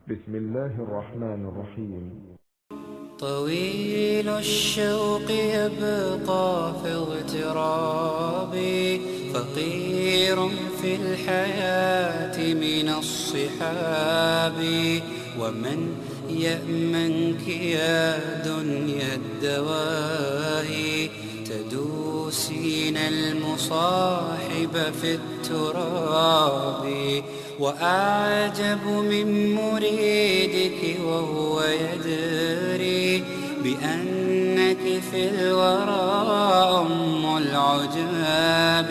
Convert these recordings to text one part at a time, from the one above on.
بسم الله الرحمن الرحيم. طويل الشوق يبقى في اغترابي، فقير في الحياة من الصحاب، ومن يأمنك يا دنيا الدواهي، تدوسين المصاحب في التراب. وأعجب من مريدك وهو يدري بأنك في الورى أم العجاب،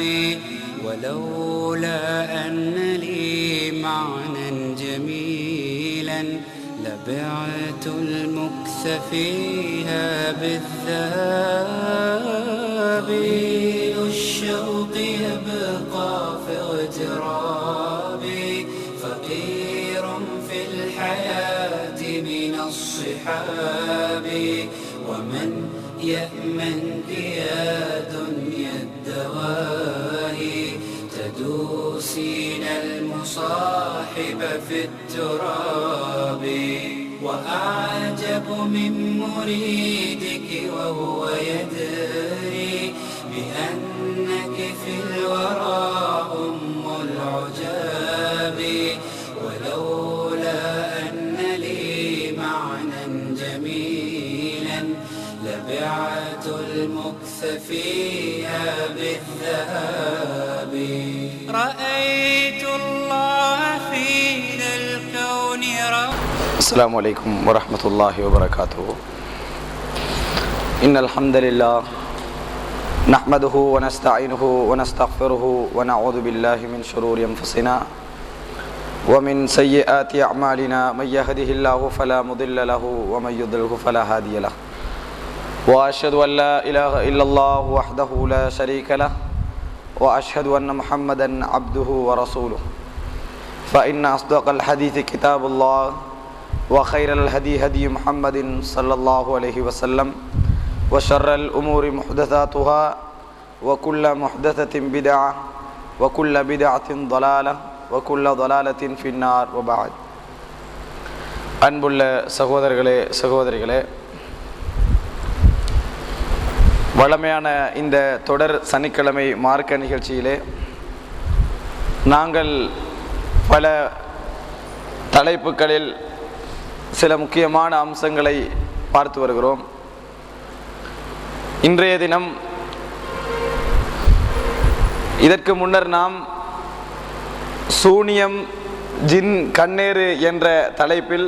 ولولا أن لي معنى جميلا لبعت المكث فيها بالذهب. الشوق يبقى في اغترابي، فقير في الحياة من الصحاب، ومن يأمنك يا دنيا الدواهي، تدوسين المصاحب في التراب. وأعجب من مريدك وهو يدري بأنك في الورى أم العجاب، ولولا أن لي معنى جميلا لبعت المكث فيها بالذهب. رأيت الله في ذا الكون السلام عليكم ورحمة الله وبركاته. إن الحمد لله نحمده ونستعينه ونستغفره ونعوذ بالله من شرور أنفسنا ومن سيئات أعمالنا، من يهده الله فلا مضل له ومن يضلله فلا هادي له، وأشهد أن لا إله إلا الله وحده لا شريك له، وأشهد أن محمدا عبده ورسوله. فإن أصدق الحديث كتاب الله، وخير الهدي هدي محمد صلى الله عليه وسلم، وشر الأمور محدثاتها، وكل محدثة بدعة، وكل بدعة ضلالة، وكل ضلالة في النار. وبعد. அன்புள்ள சகோதரர்களே சகோதரிகளே, வழமையான இந்த தொடர் சனிக்கிழமை மார்க்க நிகழ்ச்சியிலே நாங்கள் பல தலைப்புகளில் சில முக்கியமான அம்சங்களை பார்த்து வருகிறோம். இன்றைய தினம் இதற்கு முன்னர் நாம் சூனியம், ஜின், கண்ணேறு என்ற தலைப்பில்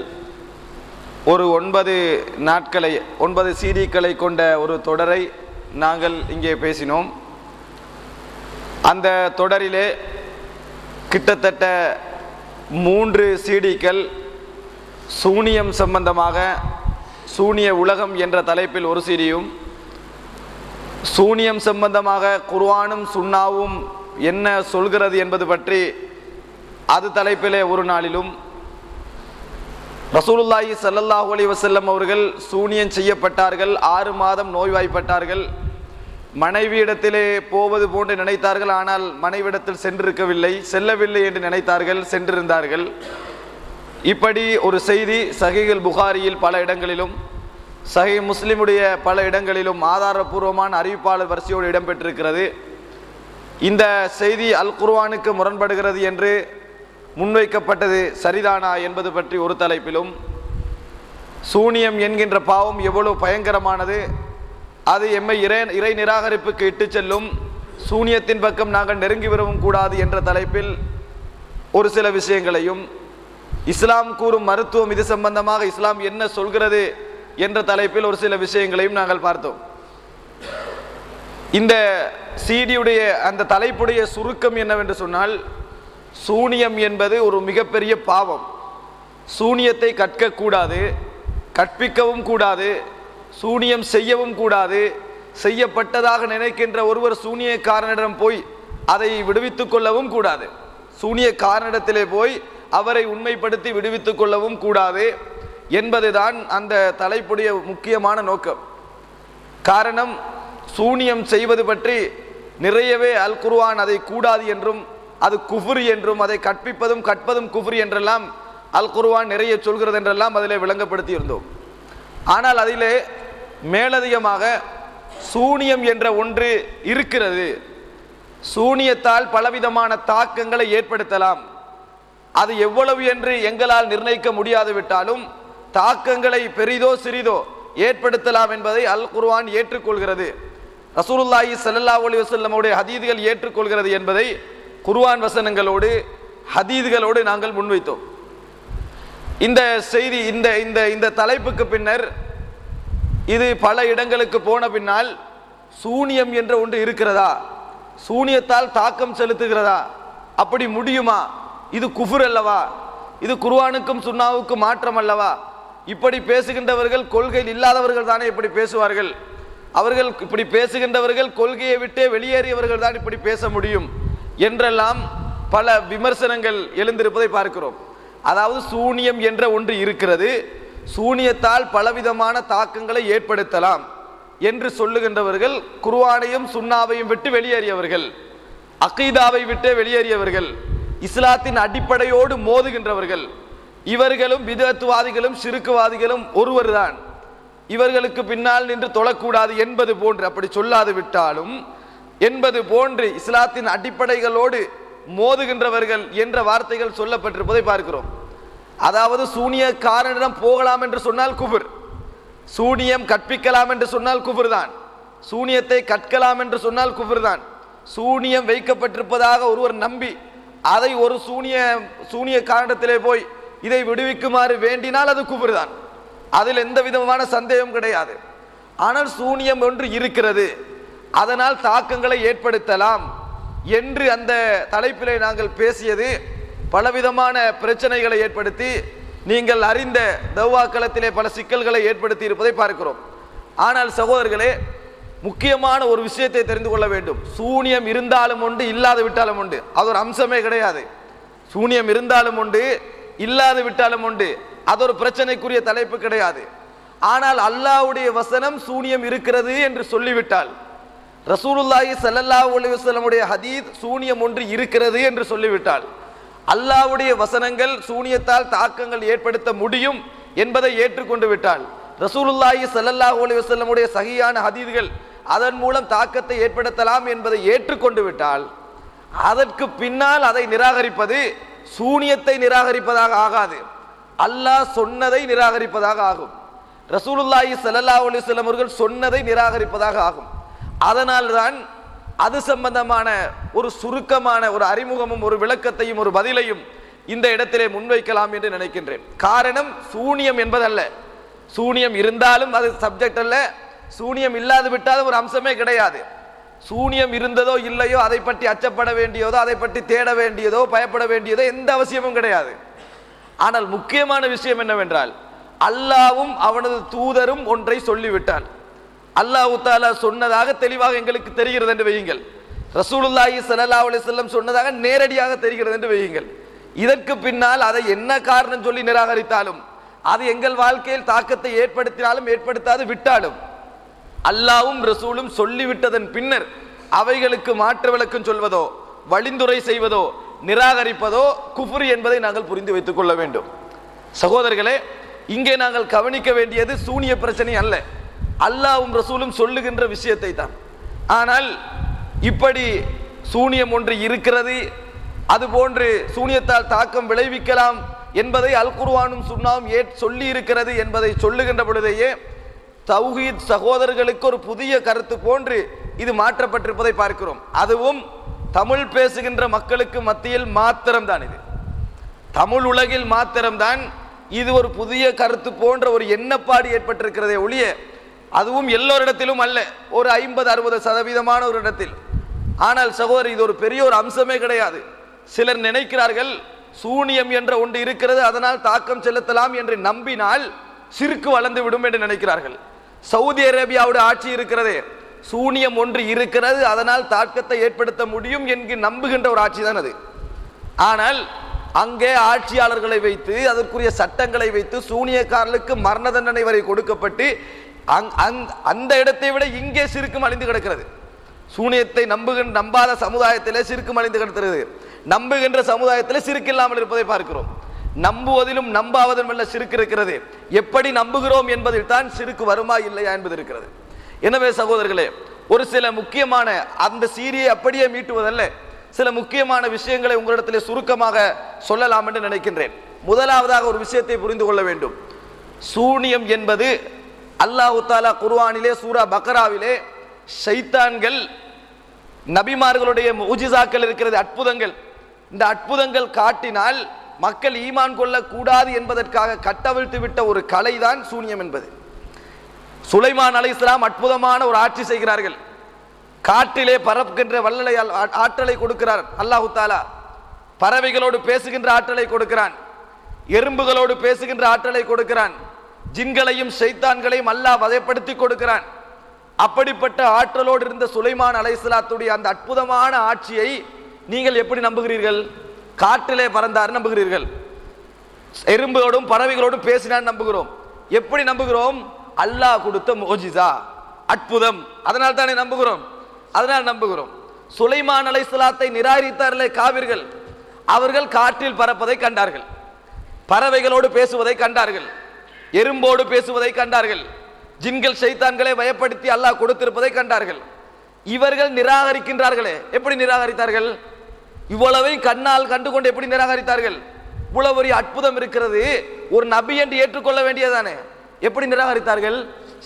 ஒரு 9 சீடிக்களை கொண்ட ஒரு தொடரை நாங்கள் இங்கே பேசினோம். அந்த தொடரிலே கிட்டத்தட்ட 3 சீடிக்கள் சூனியம் சம்பந்தமாக, சூனிய உலகம் என்ற தலைப்பில் ஒரு சீடியும், சூனியம் சம்பந்தமாக குர்ஆனும் சுன்னாவும் என்ன சொல்கிறது என்பது பற்றி அது தலைப்பிலே ஒரு நாளிலும், ரசூலுல்லாஹி ஸல்லல்லாஹு அலைஹி வஸல்லம் அவர்கள் சூனியம் செய்யப்பட்டார்கள், 6 மாதம் நோய்வாய்ப்பட்டார்கள், மனைவியிடத்திலே போவது போன்று நினைத்தார்கள், ஆனால் மனைவியிடத்தில் செல்லவில்லை என்று நினைத்தார்கள், சென்றிருந்தார்கள். இப்படி ஒரு செய்தி சஹீஹுல் புகாரியில் பல இடங்களிலும், சஹீஹ் முஸ்லிமுடைய பல இடங்களிலும் ஆதாரபூர்வமான அறிவிப்பாளர் வரிசையோடு இடம்பெற்றிருக்கிறது. இந்த செய்தி அல் குர்ஆனுக்கு முரண்படுகிறது என்று முன்வைக்கப்பட்டது சரிதானா என்பது பற்றி ஒரு தலைப்பிலும், சூனியம் என்கின்ற பாவம் எவ்வளவு பயங்கரமானது, அது எம்மை இறை நிராகரிப்புக்கு இட்டு செல்லும், சூனியத்தின் பக்கம் நாங்கள் நெருங்கி வரவும் கூடாது என்ற தலைப்பில் ஒரு சில விஷயங்களையும், இஸ்லாம் கூறும் மருத்துவம் இது சம்பந்தமாக இஸ்லாம் என்ன சொல்கிறது என்ற தலைப்பில் ஒரு சில விஷயங்களையும் நாங்கள் பார்த்தோம். இந்த சீடியுடைய அந்த தலைப்புடைய சுருக்கம் என்னவென்று சொன்னால், சூனியம் என்பது ஒரு மிகப்பெரிய பாவம். சூனியத்தை கற்கக்கூடாது, கற்பிக்கவும் கூடாது, சூனியம் செய்யவும் கூடாது. செய்யப்பட்டதாக நினைக்கின்ற ஒருவர் சூனியக்காரனிடம் போய் அதை விடுவித்துக் கொள்ளவும் கூடாது. சூனியக்காரனிடத்திலே போய் அவரை உண்மைப்படுத்தி விடுவித்துக் கொள்ளவும் கூடாது என்பதுதான் அந்த தலைப்புடைய முக்கியமான நோக்கம். காரணம், சூனியம் செய்வது பற்றி நிறையவே அல் குர்ஆன் அதை கூடாது என்றும், அது குஃப்ர் என்றும், அதை கற்பதும் குஃப்ர் என்றெல்லாம் அல் குர்ஆன் நிறைய சொல்கிறது என்றெல்லாம் அதிலே விளங்கப்படுத்தி இருந்தோம். ஆனால் அதிலே மேலதிகமாக சூனியம் என்ற ஒன்று இருக்கிறது, சூனியத்தால் பலவிதமான தாக்கங்களை ஏற்படுத்தலாம், அது எவ்வளவு என்று எங்களால் நிர்ணயிக்க முடியாது விட்டாலும் தாக்கங்களை பெரிதோ சிறிதோ ஏற்படுத்தலாம் என்பதை அல் குர்ஆன் ஏற்றுக்கொள்கிறது. ரசூலுல்லாஹி ஸல்லல்லாஹு அலைஹி வஸல்லம் உடைய ஹதீதுகள் ஏற்றுக்கொள்கிறது என்பதை குர்ஆன் வசனங்களோடு ஹதீதுகளோடு நாங்கள் முன்வைத்தோம். இந்த செய்தி இந்த இந்த இந்த தலைப்புக்கு பின்னர் இது பல இடங்களுக்கு போன பின்னால் சூனியம் என்ற ஒன்று இருக்கிறதா, சூனியத்தால் தாக்கம் செலுத்துகிறதா, அப்படி முடியுமா, இது குஃபுர் அல்லவா, இது குர்ஆனுக்கும் சுன்னாவுக்கும் மாற்றம் அல்லவா, இப்படி பேசுகின்றவர்கள் கொள்கையில் இல்லாதவர்கள் தானே இப்படி பேசுவார்கள், அவர்கள் இப்படி பேசுகின்றவர்கள் கொள்கையை விட்டே வெளியேறியவர்கள் தான் இப்படி பேச முடியும் என்றெல்லாம் பல விமர்சனங்கள் எழுந்திருப்பதை பார்க்கிறோம். அதாவது சூனியம் என்ற ஒன்று இருக்கிறது, சூனியத்தால் பலவிதமான தாக்கங்களை ஏற்படுத்தலாம் என்று சொல்லுகின்றவர்கள் குர்ஆனையும் சுன்னாவையும் விட்டு வெளியேறியவர்கள், அகீதாவை விட்டு வெளியேறியவர்கள், இஸ்லாத்தின் அடிப்படையோடு மோதுகின்றவர்கள். இவர்களும் பிதஅத்வாதிகளும் ஷிர்க்குவாதிகளும் ஒருவர்தான், இவர்களுக்கு பின்னால் நின்று தொழக்கூடாது என்பது போன்று, அப்படி சொல்லாது விட்டாலும் என்பது போன்று இஸ்லாத்தின் அடிப்படைகளோடு மோதுகின்றவர்கள் என்ற வார்த்தைகள் சொல்லப்பட்டிருப்பதை பார்க்கிறோம். அதாவது சூனியக்காரனிடம் போகலாம் என்று சொன்னால் குஃபர், சூனியம் கற்பிக்கலாம் என்று சொன்னால் குஃபர் தான், சூனியத்தை கற்கலாம் என்று சொன்னால் குஃபர் தான், சூனியம் வைக்கப்பட்டிருப்பதாக ஒருவர் நம்பி அதை ஒரு சூனியக்காரனிடத்திலே போய் இதை விடுவிக்குமாறு வேண்டினால் அது குஃபர் தான், அதில் எந்த விதமான சந்தேகம் கிடையாது. ஆனால் சூனியம் ஒன்று இருக்கிறது, அதனால் தாக்கங்களை ஏற்படுத்தலாம் என்று அந்த தலைப்பிலே நாங்கள் பேசியது பலவிதமான பிரச்சனைகளை ஏற்படுத்தி நீங்கள் அறிந்த தவ்வாக்களத்திலே பல சிக்கல்களை ஏற்படுத்தி இருப்பதை பார்க்கிறோம். ஆனால் சகோதரர்களே, முக்கியமான ஒரு விஷயத்தை தெரிந்து கொள்ள வேண்டும். சூனியம் இருந்தாலும் உண்டு, இல்லாது விட்டாலும் உண்டு, அது ஒரு அம்சமே கிடையாது. சூனியம் இருந்தாலும் உண்டு, இல்லாது விட்டாலும் உண்டு, அது ஒரு பிரச்சனைக்குரிய தலைப்பு கிடையாது. ஆனால் அல்லாஹ்வுடைய வசனம் சூனியம் இருக்கிறது என்று சொல்லிவிட்டால், ரசூலுல்லாஹி ஸல்லல்லாஹு அலைஹி வஸல்லம் உடைய ஹதீஸ் சூனியம் ஒன்று இருக்கிறது என்று சொல்லிவிட்டால், அல்லாஹ்வுடைய வசனங்கள் சூனியத்தால் தாக்கங்கள் ஏற்படுத்த முடியும் என்பதை ஏற்றுக்கொண்டு விட்டால், ரசூலுல்லாஹி ஸல்லல்லாஹு அலைஹி வஸல்லம் உடைய சஹீஹான ஹதீஸ்கள் அதன் மூலம் தாக்கத்தை ஏற்படுத்தலாம் என்பதை ஏற்றுக்கொண்டு விட்டால், அதற்கு பின்னால் அதை நிராகரிப்பது சூனியத்தை நிராகரிப்பதாக ஆகாது, அல்லாஹ் சொன்னதை நிராகரிப்பதாக ஆகும், ரசூலுல்லாஹி ஸல்லல்லாஹு அலைஹி வஸல்லம் அவர்கள் சொன்னதை நிராகரிப்பதாக ஆகும். அதனால் தான் அது சம்பந்தமான ஒரு சுருக்கமான ஒரு அறிமுகமும் ஒரு விளக்கத்தையும் ஒரு பதிலையும் இந்த இடத்திலே முன்வைக்கலாம் என்று நினைக்கின்றேன். காரணம் சூனியம் என்பதல்ல, சூனியம் இருந்தாலும் அது சப்ஜெக்ட் அல்ல, சூனியம் இல்லாது விட்டாலும் ஒரு அம்சமே கிடையாது. சூனியம் இருந்ததோ இல்லையோ அதை பற்றி அச்சப்பட வேண்டியதோ அதை பற்றி தேட வேண்டியதோ பயப்பட வேண்டியதோ எந்த அவசியமும் கிடையாது. ஆனால் முக்கியமான விஷயம் என்னவென்றால், அல்லாஹ்வும் அவனது தூதரும் ஒன்றை சொல்லிவிட்டான், அல்லாஹ் தஆலா சொன்னதாக தெளிவாக எங்களுக்கு தெரிகிறது என்று வையுங்கள், ரசூலுல்லாஹி ஸல்லல்லாஹு அலைஹி வஸல்லம் சொன்னதாக நேரடியாக தெரிகிறது என்று வையுங்கள். இதற்கு பின்னால் அதை என்ன காரணம் சொல்லி நிராகரித்தாலும், அது எங்கள் வாழ்க்கையில் தாக்கத்தை ஏற்படுத்தினாலும் ஏற்படுத்தாது விட்டாலும், அல்லாஹ்வும் ரசூலும் சொல்லிவிட்டதன் பின்னர் அவைகளுக்கு மாற்று விளக்கம் சொல்வதோ வழிந்துரை செய்வதோ நிராகரிப்பதோ குஃப்ர் என்பதை நாங்கள் புரிந்து வைத்துக் கொள்ள வேண்டும். சகோதரர்களே, இங்கே நாங்கள் கவனிக்க வேண்டியது சூனிய பிரச்சனை அல்ல, அல்லாஹ்வும் ரசூலும் சொல்லுகின்ற விஷயத்தை தான். ஆனால் இப்படி சூனியம் ஒன்று இருக்கிறது, அதுபோன்று சூனியத்தால் தாக்கம் விளைவிக்கலாம் என்பதை அல் குர்ஆனும் சுன்னாவும் சொல்லி இருக்கிறது என்பதை சொல்லுகின்ற பொழுதேயே தௌஹீத் சகோதரர்களுக்கு ஒரு புதிய கருத்து போன்று இது மாற்றப்பட்டிருப்பதை பார்க்கிறோம். அதுவும் தமிழ் பேசுகின்ற மக்களுக்கு மத்தியில் மாத்திரம்தான், இது தமிழ் உலகில் மாத்திரம்தான் இது ஒரு புதிய கருத்து போன்ற ஒரு எண்ணப்பாடு ஏற்பட்டிருக்கிறதே ஒழிய, அதுவும் எல்லோரிடத்திலும் அல்ல, ஒரு 50-60% ஒரு இடத்தில். ஆனால் சகோதரர், இது ஒரு பெரிய ஒரு அம்சமே கிடையாது. சிலர் நினைக்கிறார்கள் சூனியம் என்ற ஒன்று இருக்கிறது, அதனால் தாக்கம் செலுத்தலாம் என்று நம்பினால் சிறுக்கு வளர்ந்து விடும் என்று நினைக்கிறார்கள். சவுதி அரேபியாவுடைய ஆட்சி இருக்கிறதே, சூனியம் ஒன்று இருக்கிறது, அதனால் தாக்கத்தை ஏற்படுத்த முடியும் என்று நம்புகின்ற ஒரு ஆட்சி தான் அது. ஆனால் அங்கே ஆட்சியாளர்களை வைத்து அதற்குரிய சட்டங்களை வைத்து சூனியக்காரர்களுக்கு மரண தண்டனை வரை கொடுக்கப்பட்டு அந்த இடத்தை விட இங்கே சிறுக்கும் அழிந்து கிடக்கிறது. சூனியத்தை நம்பாத சமுதாயத்திலே சிறுக்கும் அழிந்து கிடக்கிறது, நம்புகின்ற சமுதாயத்திலே சிறுக்கு இல்லாமல் இருப்பதை பார்க்கிறோம். நம்புவதிலும் நம்பாவதிலும் உள்ள சிறுக்கு இருக்கிறது. எப்படி நம்புகிறோம் என்பதில் தான் சிறுக்கு வருமா இல்லையா என்பது இருக்கிறது. எனவே சகோதரர்களே, ஒரு சில முக்கியமான அந்த சீரியை அப்படியே மீட்டுவதல்ல, சில முக்கியமான விஷயங்களை உங்களிடத்திலே சுருக்கமாக சொல்லலாம் என்று நினைக்கின்றேன். முதலாவதாக ஒரு விஷயத்தை புரிந்து கொள்ள வேண்டும். சூனியம் என்பது அல்லாஹ் தஆலா குர்ஆனிலே சூரா பக்ராவிலே ஷைத்தான்கள் நபிமார்களுடைய முஜிசாக்கள் இருக்கிறது, அற்புதங்கள், இந்த அற்புதங்கள் காட்டினால் மக்கள் ஈமான் கொள்ள கூடாது என்பதற்காக கட்டவிழ்த்து விட்ட ஒரு கலைதான் சூனியம் என்பது. சுலைமான் அலைஹிஸ்ஸலாம் அற்புதமான ஒரு ஆட்சி செய்கிறார்கள். காட்டிலே பறக்கின்ற வல்லலை ஆற்றலை கொடுக்கிறார் அல்லாஹ் தஆலா. பறவைகளோடு பேசுகின்ற ஆற்றலை கொடுக்கிறான், எறும்புகளோடு பேசுகின்ற ஆற்றலை கொடுக்கிறான், ஜின்களையும் ஷைத்தான்களையும் அல்லாஹ் வதைப்படுத்தி கொடுக்கிறான். அப்படிப்பட்ட ஆற்றலோடு இருந்த சுலைமான் அலைஹிஸ்ஸலாத்துடைய அந்த அற்புதமான ஆட்சியை நீங்கள் எப்படி நம்புகிறீர்கள்? காட்டிலே பறந்தார் நம்புகிறீர்கள், எறும்புகளோடும் பறவைகளோடும் பேசினான் நம்புகிறோம். எப்படி நம்புகிறோம்? அல்லாஹ் கொடுத்த முஜிசா, அற்புதம், அதனால் தானே நம்புகிறோம். அதனால் நம்புகிறோம். சுலைமான் அலைஹிஸ்ஸலாத்தை நிராகரித்தார்களே காவிர்கள், அவர்கள் காற்றில் பறப்பதை கண்டார்கள், பறவைகளோடு பேசுவதை கண்டார்கள், எறும்போடு பேசுவதை கண்டார்கள், ஜின்கள் ஷைத்தான்களை பயப்படுத்தி அல்லாஹ் கொடுத்திருப்பதை கண்டார்கள். இவர்கள் நிராகரிக்கின்றார்களே, எப்படி நிராகரித்தார்கள்? இவ்வளவை கண்ணால் கண்டுகொண்டு எப்படி நிராகரித்தார்கள்? இவ்வளவு ஒரு அற்புதம் இருக்கிறது, ஒரு நபி என்று ஏற்றுக்கொள்ள வேண்டியதானே, எப்படி நிராகரித்தார்கள்?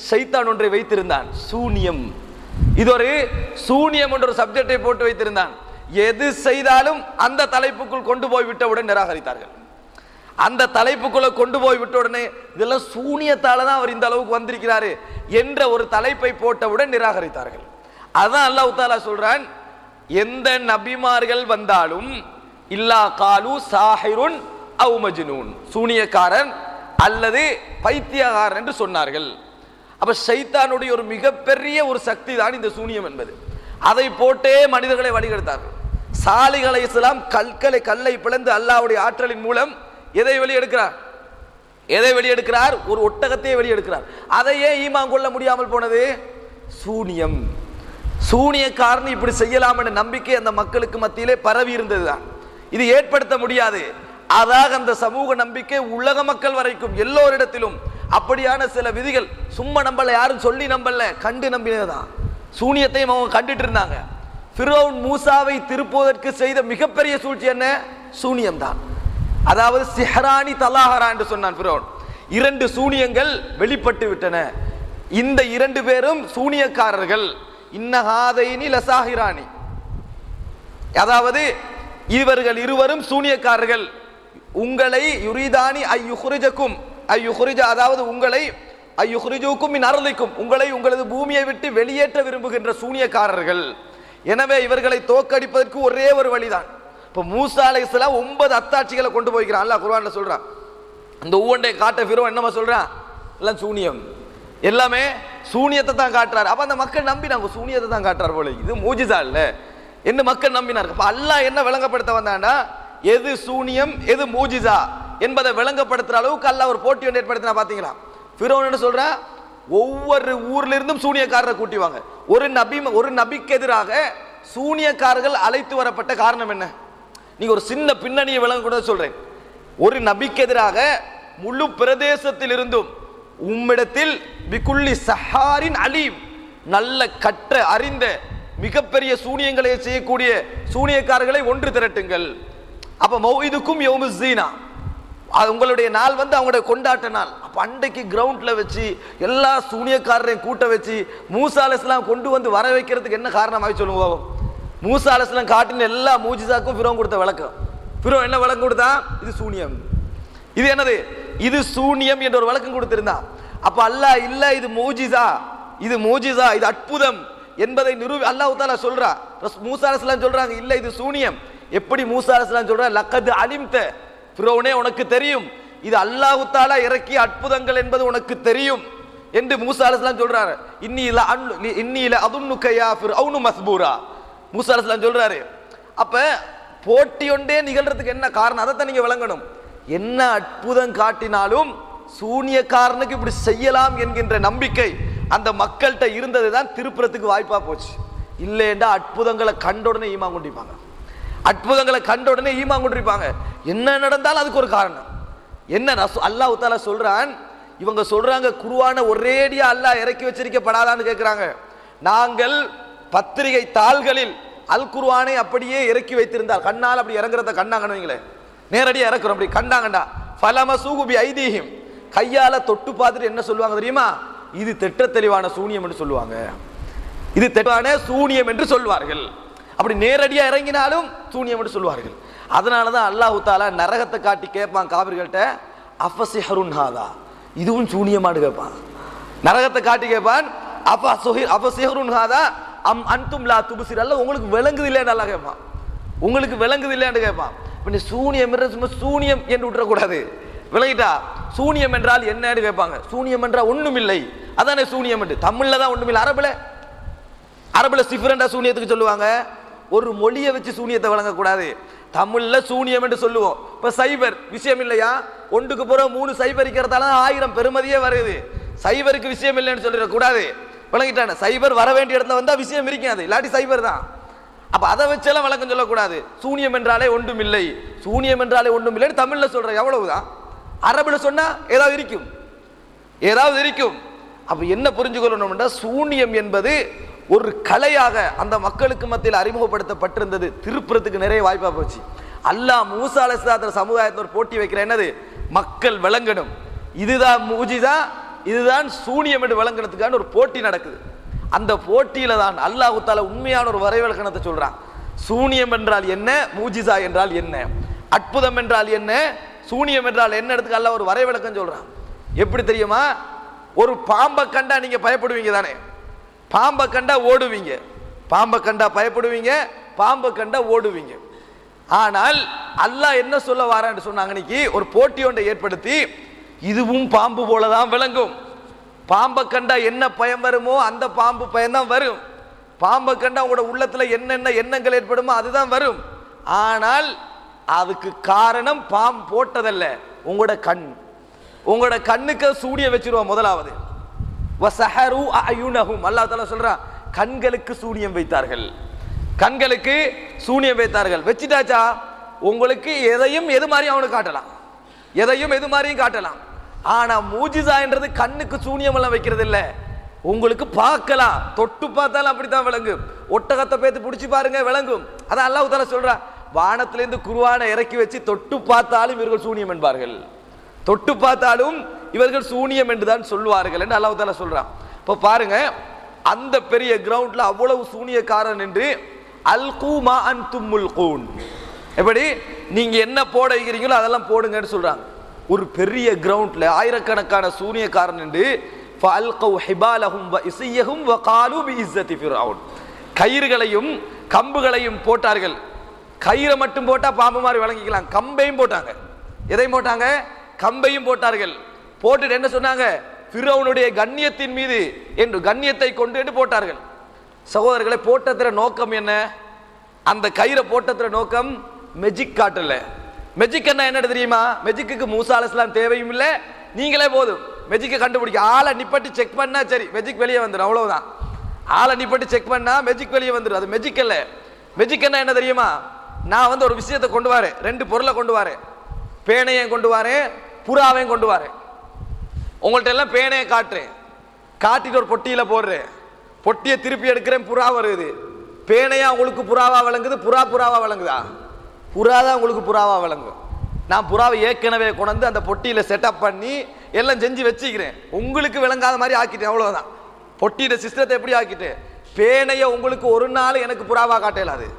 ஷைத்தான் ஒன்றை வைத்திருந்தான், சூனியம். இது ஒரு சூனியம் என்ற ஒரு சப்ஜெக்டை போட்டு வைத்திருந்தான். எது செய்தாலும் அந்த தலைப்புக்குள் கொண்டு போய் விட்டவுடன் நிராகரித்தார்கள். அந்த தலைப்புக்குள்ள கொண்டு போய் விட்ட உடனே இதெல்லாம் சூனியத்தால தான் அவர் இந்த அளவுக்கு வந்திருக்கிறாரு என்ற ஒரு தலைப்பை போட்டவுடன் நிராகரித்தார்கள். அதான் அல்லாஹ் தஆலா சொல்றான், எந்த நபிமார்கள் வந்தாலும் இல்லா காலு சாஹிருன் அவ் மஜ்னூன், சூனியக்காரன் அல்லது பைத்தியக்காரன் என்று சொன்னார்கள். அப்ப ஷைத்தானுடைய ஒரு மிகப்பெரிய ஒரு சக்தி தான் இந்த சூனியம் என்பது. அதை போட்டே மனிதர்களை வழிகெடுத்தார்கள். சாலிஹ் அலைஹிஸ்ஸலாம் கல்லை பிளந்து அல்லாஹ்வுடைய ஆற்றலின் மூலம் எதை வெளியெடுக்கிறார்? எதை வெளியெடுக்கிறார்? ஒரு ஒட்டகத்தையே வெளியெடுக்கிறார். அதையே ஈமான் கொள்ள முடியாமல் போனது சூனியம். சூனியக்காரன் இப்படி செய்யலாம் என்ற நம்பிக்கை அந்த மக்களுக்கு மத்தியிலே பரவி இருந்ததுதான். இது ஏற்படுத்த முடியாது. அதாக அந்த சமூக நம்பிக்கை உலக மக்கள் வரைக்கும் எல்லோரிடத்திலும் அப்படியான சில விதிகள். சும்மா நம்பல, யாரும் சொல்லி நம்பல, கண்டு நம்பினதுதான். சூனியத்தையும் அவங்க கண்டுட்டு இருந்தாங்க. ஃபிரௌன் மூசாவை திருப்புவதற்கு செய்த மிகப்பெரிய சூழ்ச்சி என்ன? சூனியம் தான். அதாவது சிஹரானி தலாஹரா என்று சொன்னான் ஃபிரௌன். 2 சூனியங்கள் வெளிப்பட்டு விட்டன. இந்த 2 பேரும் சூனியக்காரர்கள். இன்னஹாதைனி லசாஹிரானி, அதாவது இவர்கள் இருவரும் சூனியக்காரர்கள். உங்களை யுரிதானி ஐயுஹ்ரிஜக்கும், ஐயுஹ்ரிஜ அதாவது உங்களை ஐயுஹ்ரிஜுக்கும் மின் அர்லிக்கும், உங்களை உங்களது பூமியை விட்டு வெளியேற்ற விரும்புகின்ற சூனியக்காரர்கள். எனவே இவர்களை தோற்கடிப்பதற்கு ஒரே ஒரு வழிதான். இப்போ மூசா அலைஹிஸ்ஸலாம் 9 அத்தாட்சிகளை கொண்டு போய்க்கிறான். அல்லாஹ் குர்ஆன்ல சொல்றான். அந்த ஒவ்வொன்றை காட்ட ஃபிரௌன் என்னமா சொல்றான்? எல்லாம் சூனியம், எல்லாமே சூனியத்தை தான் காட்டுறாரு. அப்ப அந்த மக்கள் நம்பினாங்க, சூனியத்தை தான் காட்டுறாரு போல, இது மூஜிசா இல்ல என்று மக்கள் நம்பினார்கள். அப்ப அல்லாஹ் என்ன விளங்கப்படுத்த வந்தான்னா, எது சூனியம் எது மூஜிசா என்பதை விளங்கப்படுத்துற அளவுக்கு அல்லாஹ் ஒரு போட்டி ஒன்று ஏற்படுத்தினா. பாத்தீங்களா, ஃபிரௌன் என்ன சொல்றான்? ஒவ்வொரு ஊர்ல இருந்தும் சூனியக்காரரை கூட்டிவாங்க. ஒரு நபிக்கு எதிராக சூனியக்காரர்கள் அழைத்து வரப்பட்ட காரணம் என்ன? நீங்க ஒரு சின்ன பின்னணியை விளங்க கூட சொல்றேன். ஒரு நபிக்கு எதிராக முழு பிரதேசத்தில் இருந்தும் உம்மிடத்தில் பிகுல்லி சஹாரின் அலீம், நல்ல கற்ற அறிந்த மிகப்பெரிய சூனியங்களை செய்யக்கூடிய சூனியக்காரர்களை ஒன்று திரட்டுங்கள். அப்ப மௌஇதுக்கும் யௌமுஸ் ஸீனா, உங்களுடைய நாள் வந்து அவங்களுடைய கொண்டாட்ட நாள். அப்ப அன்றைக்கு கிரவுண்ட்ல வச்சு எல்லா சூனியக்காரரையும் கூட்ட வச்சு மூசா அலைஹிஸ்ஸலாம் கொண்டு வந்து வர வைக்கிறதுக்கு என்ன காரணமாய் சொல்லுங்க. மூசா அலைஹிஸ்ஸலாம் காட்டின எல்லா மூஜிசாக்கும் ஃபிரௌன் கொடுத்த விளக்கம். ஃபிரௌன் என்ன விளக்கம் கொடுத்தா? இது சூனியம், இது என்னது, இது சூனியம் என்ற ஒரு விளக்கம் கொடுத்திருந்தான். அப்ப அல்லாஹ் இல்ல இது மூஜிசா, இது மூஜிசா, இது அற்புதம் என்பதை அல்லாஹ் தஆலா சொல்றா. மூசா அலைஹிஸ்ஸலாம் சொல்றாங்க இல்ல இது சூனியம். எப்படி மூசா அலைஹிஸ்ஸலாம் சொல்றா? லக்கத் அலிம்த, ஃபிரௌனே உனக்கு தெரியும், இது அல்லாஹ் தஆலா இறக்கிய அற்புதங்கள் என்பது உனக்கு தெரியும் என்று மூசா அலைஹிஸ்ஸலாம் சொல்றாரு. இன்னி ல அதுன்னுக யா ஃபிரௌனு மஸ்பூரா, மூசா அலைஹிஸ்ஸலாம் சொல்றாரு. அப்ப போட்டி ஒன்றே நிகழ்றதுக்கு என்ன காரணம்? அதைத்தான் நீங்க விளங்கணும். என்ன அற்புதம் காட்டினாலும் சூனியக்காரனுக்கு இப்படி செய்யலாம் என்கின்ற நம்பிக்கை அந்த மக்கள்கிட்ட இருந்ததுதான் திருப்புறத்துக்கு வாய்ப்பா போச்சு. இல்லைண்டா அற்புதங்களை கண்ட உடனே ஈமான் கொண்டிருப்பாங்க, அற்புதங்களை கண்ட உடனே ஈமான் கொண்டிருப்பாங்க. என்ன நடந்தாலும் அதுக்கு ஒரு காரணம், என்ன அல்லாஹ் தஆலா சொல்றான், இவங்க சொல்றாங்க குர்ஆன ஒரேடியா அல்லாஹ் இறக்கி வச்சிருக்கப்படாதான்னு கேட்கிறாங்க. நாங்கள் பத்திரிகை தாள்களில் அல் குர்ஆனை அப்படியே இறக்கி வைத்திருந்தால், கண்ணால் அப்படி இறங்குறத கண்ணாங்கன்னு வைங்களேன், நேரடியாக இறக்குறோம் அப்படி கண்டாங்கண்டா, ஃபலமசூஹு பி ஐதீஹிம், கையால தொட்டு பார்த்துட்டு என்ன சொல்லுவாங்க தெரியுமா? இது திட்ட தெளிவான சூனியம் என்று சொல்லுவாங்க. இது தெளிவான சூனியம் என்று சொல்வார்கள். அப்படி நேரடியாக இறங்கினாலும் சூனியம் என்று சொல்வார்கள். அதனால தான் அல்லாஹ் தஆலா நரகத்தை காட்டி கேட்பான் காபிர்கள்ட்ட, அஃபஸிஹ்ருன் ஹாதா, இதுவும் சூனியமானு கேட்பான். நரகத்தை காட்டி கேட்பான், அஃபஸிஹ்ருன் ஹாதா அம் அன்தும் லா துப்சிர், அல்ல உங்களுக்கு விளங்குது இல்லைன்னு அல்லாஹ் கேட்பான். உங்களுக்கு விளங்குது இல்லைன்னு கேட்பான். இப்போ சூனியம் என்ற சும்மா சூனியம் என்று விட்டுறக்கூடாது, விளங்கிட்டா? சூனியம் என்றால் என்னன்னு கேட்பாங்க. சூனியம் என்றால் ஒன்றும் இல்லை, அதானே சூனியம் என்று. தமிழ்ல தான் ஒன்றும் இல்லை, அரபுல சிஃபரண்டா சூனியத்துக்கு சொல்லுவாங்க. ஒரு மொழியை வச்சு சூனியத்தை வழங்கக்கூடாது. தமிழ்ல சூனியம் என்று சொல்லுவோம். இப்ப சைபர் விஷயம் இல்லையா, ஒன்றுக்கு பிறகு 3 சைபர் இருக்கிறதால 1000 பெருமதியே வருது. சைபருக்கு விஷயம் இல்லைன்னு சொல்லிடக்கூடாது, விளங்கிட்டான? சைபர் வர வேண்டிய இடத்துல வந்தா விஷயம் இருக்காது, இல்லாட்டி சைபர் தான். அப்ப அதை வச்செல்லாம் வழக்கம் சொல்லக்கூடாது. சூனியம் என்றாலே ஒன்றும் இல்லை, சூனியம் என்றாலே ஒன்றும் இல்லைன்னு தமிழ்ல சொல்ற எவ்வளவுதான். அரபுல சொன்னா ஏதாவது இருக்கும், ஏதாவது இருக்கும். அப்ப என்ன புரிஞ்சுக்கொள்ளணும்னா, சூனியம் என்பது ஒரு கலையாக அந்த மக்களுக்கு மத்தியில் அறிமுகப்படுத்தப்பட்டிருந்தது. திருப்புறத்துக்கு நிறைய வாய்ப்பா போச்சு. அல்லாஹ் மூசா அலைஹிஸ்ஸலாம் சமுதாயத்தில் ஒரு போட்டி வைக்கிற, என்னது? மக்கள் விளங்கணும், இதுதான் மூஜிசா, இதுதான் சூனியம் என்று விளங்குறதுக்கான ஒரு போட்டி நடக்குது. அந்த போட்டியில தான் அல்லாஹ் தஆலா உண்மையான ஒரு வரைவிலக்கணத்தை சொல்றான். சூனியம் என்றால் என்ன, மூஜிசா என்றால் என்ன, அற்புதம் என்றால் என்ன, சூனியம் என்றால் என்ன, இடத்துக்கு அல்லாஹ் ஒரு வரைவிலக்கம் சொல்றான். எப்படி தெரியுமா? ஒரு பாம்பை கண்டா நீங்க பயப்படுவீங்க தானே? பாம்பை கண்டா ஓடுவீங்க, பாம்பை கண்டா பயப்படுவீங்க, பாம்பை கண்டா ஓடுவீங்க. ஆனால் அல்லாஹ் என்ன சொல்ல வாரான்னு சொன்னாங்க, இன்னைக்கு ஒரு போட்டி ஒன்றை ஏற்படுத்தி, இதுவும் பாம்பு போலதான் விளங்கும். பாம்பை கண்டா என்ன பயம் வருமோ அந்த பாம்பு பயம்தான் வரும். பாம்பை கண்டா உங்களோட உள்ளத்துல என்னென்ன எண்ணங்கள் ஏற்படுமோ அதுதான் வரும். ஆனால் அதுக்கு காரணம் பாம்பு போட்டதல்ல, உங்களோட கண். உங்களோட கண்ணுக்கு சூனிய வச்சிருவோம். முதலாவது வஸஹரு அயுனஹும், அல்லாஹ் தஆலா சொல்றான், கண்களுக்கு சூனியம் வைத்தார்கள், கண்களுக்கு சூனியம் வைத்தார்கள். வச்சிட்டாச்சா உங்களுக்கு எதையும் எது மாதிரி அவனுக்கு காட்டலாம், எதையும் எது மாதிரியும் காட்டலாம். ஆனா மூஜிசா என்றது கண்ணுக்கு சூனியம் எல்லாம் வைக்கிறது இல்ல, உங்களுக்கு பார்க்கலாம், தொட்டு பார்த்தாலும் அப்படித்தான் விளங்கும். ஒட்டகத்தை பேத்து பிடிச்சி பாருங்க விளங்கும். அதான் அல்லாஹ் தஆலா சொல்றான், வானத்திலிருந்து குர்ஆனை இறக்கி வச்சு தொட்டு பார்த்தாலும் இவர்கள் சூனியம் என்பார்கள், தொட்டு பார்த்தாலும் இவர்கள் சூனியம் என்றுதான் சொல்வார்கள் என்று அல்லாஹ் தஆலா சொல்றான். இப்போ பாருங்க, அந்த பெரிய கிரவுண்ட்ல அவ்வளவு சூனியக்காரன் என்று அல்கு மா அன்தும் முல்கூன், எப்படி நீங்க என்ன போட வைக்கிறீங்களோ அதெல்லாம் போடுங்கன்னு சொல்றாங்க. ஒரு பெரிய கிரவுண்ட்ல ஆயிரக்கணக்கான சூனியக்காரன் என்று ஃபஅல்கவு ஹிபாலஹும் வ இஸியஹும் வ காலு பிஇஸ்ஸதி ஃபிர்அவுன், கயிறுகளையும் கம்புகளையும் போட்டார்கள். கயிறை மட்டும் போட்டா பாம்பு மாதிரி வழங்கிக்கலாம், கம்பையும் போட்டாங்க. எதையும் போட்டாங்க? கம்பையும் போட்டார்கள். போட்டுட்டு என்ன சொன்னாங்க? ஃபிரௌனுடைய கண்ணியத்தின் மீது என்று, கண்ணியத்தை கொண்டு என்று போட்டார்கள். சகோதரர்களை, போட்டதுல நோக்கம் என்ன? அந்த கயிறை போட்டதுல நோக்கம் மெஜிக் காட்டல. மெஜிக் என்ன தெரியுமா? மெஜிக்கு மூசா அலைஹிஸ்ஸலாம் தேவையும் இல்லை, நீங்களே போதும். மெஜிக்கை கண்டுபிடிக்க ஆளை நிப்பட்டி செக் பண்ணா சரி, மெஜிக் வெளியே வந்துடும், அவ்வளவுதான். ஆளை நிப்பட்டி செக் பண்ணா மெஜிக் வெளியே வந்துடும். அது மெஜிக் அல்ல. மெஜிக் என்ன தெரியுமா? நான் ஒரு விஷயத்தை கொண்டு வரேன், 2 பொருளை கொண்டு வரேன், பேனையும் கொண்டு வரேன், புறாவையும் கொண்டு வரேன். உங்கள்ட்ட எல்லாம் பேனையை காட்டுறேன், காட்டிட்டு ஒரு பொட்டியில போடுறேன், பொட்டியை திருப்பி எடுக்கிறேன், புறா வருது. பேனையா உங்களுக்கு புறாவா விளங்குது, புறாவா விளங்குதா? புறா தான் உங்களுக்கு புறாவா விளங்கும். நான் புறாவை ஏற்கனவே கொண்டு அந்த பொட்டியில செட்டப் பண்ணி எல்லாம் செஞ்சு வச்சுக்கிறேன், உங்களுக்கு விளங்காத மாதிரி ஆக்கிட்டேன், அவ்வளவுதான். பொட்டியில சிஸ்டத்தை எப்படி ஆக்கிட்டேன்? பேனைய உங்களுக்கு ஒரு நாள் எனக்கு புறாவா காட்டலாது,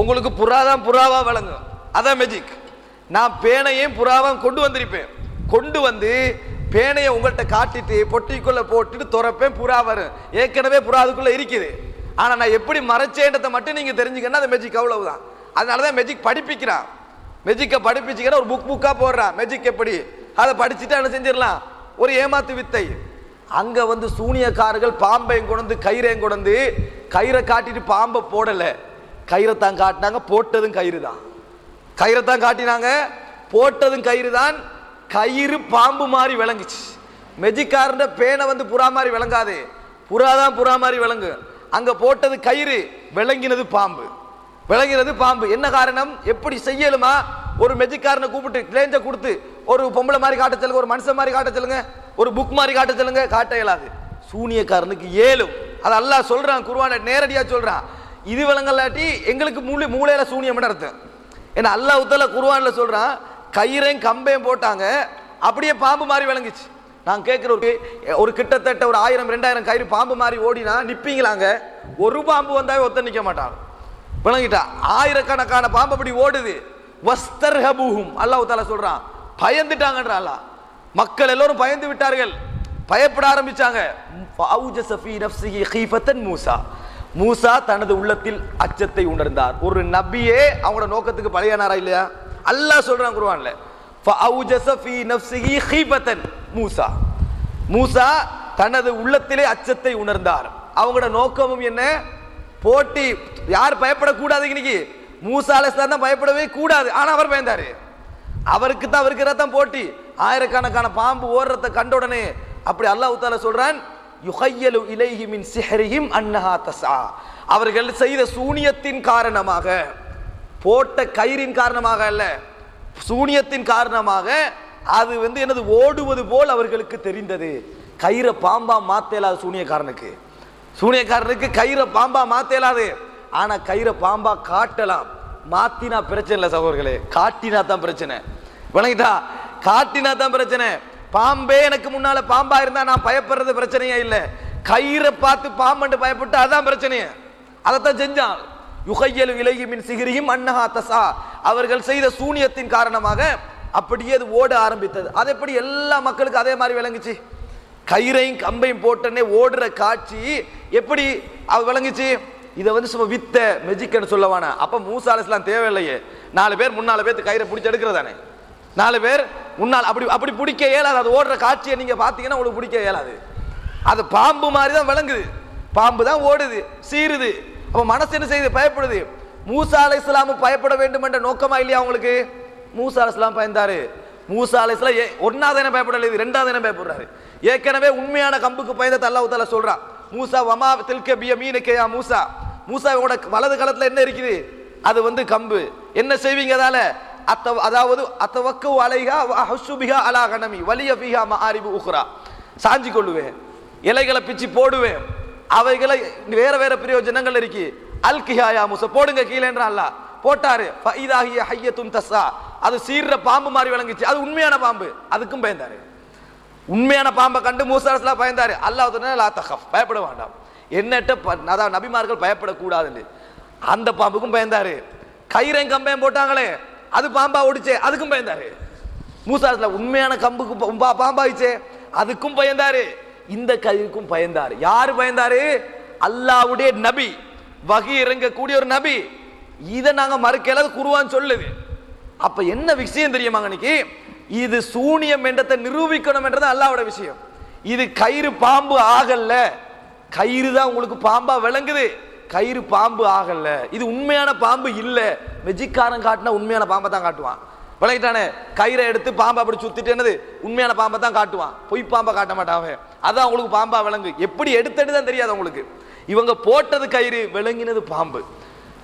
உங்களுக்கு புறாதான் புறாவா விளங்கும். அதான் மெஜிக். நான் பேனையும் புறாவும் கொண்டு வந்திருப்பேன், கொண்டு வந்து பேனையை உங்கள்கிட்ட காட்டிட்டு பொட்டிக்குள்ள போட்டுட்டு துறப்பேன், புறா வரும். ஏற்கனவே புறா அதுக்குள்ள இருக்குது. ஆனா நான் எப்படி மறைச்சேன்றதை மட்டும் நீங்க தெரிஞ்சுக்கன்னா அது மெஜிக், அவ்வளவுதான். அதனாலதான் மெஜிக் படிப்பிக்கிறான். மெஜிக்கை படிப்பிச்சுக்கிற ஒரு புக்கா போடுறான். மெஜிக் எப்படி அதை படிச்சுட்டு என்ன செஞ்சிடலாம், ஒரு ஏமாத்து வித்தை. அங்க சூனியக்காரர்கள் பாம்பையும் கொண்டு கயிறையும் கொண்டு, கயிறை காட்டிட்டு பாம்பை போடல, கயிறை தான் காட்டினாங்க, போட்டதும் கயிறு தான். கயிறை தான் காட்டினாங்க, போட்டதும் கயிறு தான். கயிறு பாம்பு மாதிரி விளங்குச்சு. மெஜிக்காரன் பேனை புறா மாதிரி விளங்காது, புறாதான் புறா மாதிரி விளங்கு. அங்க போட்டது கயிறு, விளங்கினது பாம்பு, விளங்கினது பாம்பு. என்ன காரணம்? எப்படி செய்யலுமா? ஒரு மெஜிக்காரனை கூப்பிட்டு கிளேஞ்ச கொடுத்து ஒரு பொம்பளை மாதிரி காட்ட சொல்லுங்க, ஒரு மனுஷன் மாதிரி காட்ட சொல்லுங்க, ஒரு புக் மாதிரி காட்ட சொல்லுங்க, காட்ட இயலாது. சூனியக்காரனுக்கு ஏலும். அது அல்லாஹ் சொல்றான், குர்ஆன்ல நேரடியா சொல்றான். இது விளங்கலாட்டி எங்களுக்கு மூளையில சூனியம் அர்த்தம். ஏன்னா அல்லாஹ் தஆலா குர்ஆன்ல சொல்றான், கயிறையும் கம்பையும் போட்டாங்க, அப்படியே பாம்பு மாதிரி விளங்குச்சு. நான் கேட்கிற ஒரு கிட்டத்தட்ட ஒரு 1000-2000 கயிறு பாம்பு மாதிரி ஓடினா நிப்பீங்களாங்க? ஒரு பாம்பு வந்தாவே ஒத்த நிக்க மாட்டாங்க. விளங்கிட்டா? ஆயிரக்கணக்கான பாம்பு அப்படி ஓடுது. வஸ்தர்ஹபுஹும் அல்லாஹ் தஆலா சொல்றான், பயந்துட்டாங்கன்ற அல்லாஹ். மக்கள் எல்லோரும் பயந்து விட்டார்கள், பயப்பட ஆரம்பிச்சாங்க. ஃபஅவுஜஸ ஃபீ நஃப்ஸிஹி கீஃபத்தன் மூஸா, மூசா தனது உள்ளத்தில் அச்சத்தை உணர்ந்தார். ஒரு நபியே அவங்களோட நோக்கத்துக்கு பழையானாரா இல்லையா? அல்லாஹ் சொல்றான் குர்ஆன்ல, ஃபஅவுஜஸ ஃபீ நஃப்ஸிஹி கீஃபத்தன் மூசா, மூசா தனது உள்ளத்திலே அச்சத்தை உணர்ந்தார். அவங்களோட நோக்கமும் என்ன? போட்டி. யார் பயப்படக்கூடாது இன்னைக்கு? மூசா அலைஹிஸ்ஸலாம் தான் பயப்படவே கூடாது. ஆனா அவர் பயந்தாரு. அவருக்கு தான் போட்டி. ஆயிரக்கணக்கான பாம்பு ஓடுறத கண்ட உடனே அப்படி அல்லாஹ் தஆலா சொல்றான், யுஹய்யலு இலைஹி மின் சிஹ்ரிஹிம் அன்னஹா தஸ்ஆ, அவர்கள் செய்த சூனியத்தின் காரணமாக, போட்ட கயிறின் காரணமாக அல்ல, சூனியத்தின் காரணமாக அது என்னது ஓடுவது போல் அவர்களுக்கு தெரிந்தது. கயிறை பாம்பா மாத்தேலாது சூனியக்காரனுக்கு. சூனியக்காரனுக்கு கயிறை பாம்பா மாத்தேலாது. ஆனா கயிறை பாம்பா காட்டலாம். மாத்தினா பிரச்சனை இல்லை சகோதரர்களே, காட்டினா தான் பிரச்சனை. விளங்கிட்டா? காட்டினா தான் பிரச்சனை. பாம்பே எனக்கு முன்னால பாம்பா இருந்தா நான் பயப்படுறது பிரச்சனையே இல்லை. கயிறை பார்த்து பாம்பு பயப்பட்டு அதான் பிரச்சனையே. அதைத்தான் செஞ்சான். யுஹய்யலு இலைஹி மின் சிஹ்ரிஹிம் அன்னஹா தஸ்ஆ, அவர்கள் செய்த சூனியத்தின் காரணமாக அப்படியே அது ஓட ஆரம்பித்தது. அது எப்படி எல்லா மக்களுக்கும் அதே மாதிரி விளங்குச்சு? கயிறையும் கம்பையும் போட்டனே ஓடுற காட்சி எப்படி விளங்குச்சு? இதை சும்மா வித்த மெஜிக்னு சொல்லவானா? அப்ப மூசா அலைஹிஸ்ஸலாம் தேவையில்லையே. 4 பேர் முன்னால பேத்து கயிறை பிடிச்சி எடுக்கிறதானே. 4 பேர் முன்னால் அப்படி பிடிக்க இயலாது. அது ஓடுற காட்சியை நீங்க பாத்தீங்கன்னா உங்களுக்கு பிடிக்க இயலாது. அது பாம்பு மாதிரி தான் விளங்குது. பாம்பு தான் ஓடுது, சீருது. அப்ப மனசு என்ன செய்யுது? பயப்படுது. மூசா அலைஹிஸ்ஸலாம் பயப்பட வேண்டும் என்ற நோக்கமா இல்லையா அவங்களுக்கு? மூசா அலைஹிஸ்ஸலாம் பயந்தாரு. மூசா அலைஹிஸ்ஸலாம் ஒன்னாவது என்ன பயப்படல, ரெண்டாவது என்ன பயப்படுறாரு. ஏற்கனவே உண்மையான கம்புக்கு பயந்தது அல்லாஹ் தஆலா சொல்றான். மூசா வமா தில்க பியமீனக யா மூசா, மூசா உங்களோட வலது கலத்துல என்ன இருக்குது? அது கம்பு. என்ன செய்வீங்க அதால? அதாவது அத்தவக்கு அலைஹா வஹஷு பிஹா அலா கனமி வலிய பிஹா மஆரிபு உக்ரா, சாஞ்சி கொள்ளுவேன், இலைகளை பிச்சு போடுவேன், அவைகளை வேற வேற பிரயோஜனங்கள் இருக்கு. அல்கிஹா யா மூசா, போடுங்க கீழேன்ற அல்லாஹ் போட்டாரு. ஃபஇதாஹிய ஹய்யத்துன் தஸ்ஸா, அது சீர்ற பாம்பு மாதிரி விளங்குச்சு. அது உண்மையான பாம்பு. அதுக்கும் பயந்தாரு. உண்மையான பாம்பை கண்டு மூசா அலைஹிஸ்ஸலாம் பயந்தாரு. அல்லாஹ் சொன்னா லா தகஃப், பயப்பட வேண்டாம். என்னட்ட அதாவது நபிமார்கள் பயப்படக்கூடாது. அந்த பாம்புக்கும் பயந்தாரு. கயிறையும் கம்பையும் போட்டாங்களே, அது பாம்பா ஓடிச்சே, அதுக்கும் பயந்தாரு. மூசா அலைஹிஸ்ஸலாம் உண்மையான கம்புக்கு பாம்பாயிச்சே, அதுக்கும் பயந்தாரு. இந்த கயிறுக்கும் பயந்தாரு. யாரு பயந்தாரு? அல்லாஹ்வுடைய நபி, வஹி இறங்கக்கூடிய ஒரு நபி. இதை நாங்க மறுக்கல, குர்ஆன் சொல்லுது. அப்ப என்ன விஷயம் தெரியுமாங்க? இன்னைக்கு இது சூனியம் என்றதை நிரூபிக்கணும் என்றது அல்லாஹ்வோட விஷயம். இது கயிறு பாம்பு ஆகல, கயிறு தான் உங்களுக்கு பாம்பா விளங்குது, கயிறு பாம்பு ஆகல. இது உண்மையான பாம்பு இல்ல. மெஜிக்காரன் காட்டினா உண்மையான பாம்பை தான் காட்டுவான். விளங்கிட்டானே? கயிறை எடுத்து பாம்பை அப்படி சுத்திட்டு என்னது உண்மையான பாம்பை தான் காட்டுவான், பொய் பாம்பை காட்ட மாட்டான். அதான் உங்களுக்கு பாம்பா விளங்கு. எப்படி எடுத்துட்டு தான் தெரியாது உங்களுக்கு. இவங்க போட்டது கயிறு, விளங்கினது பாம்பு.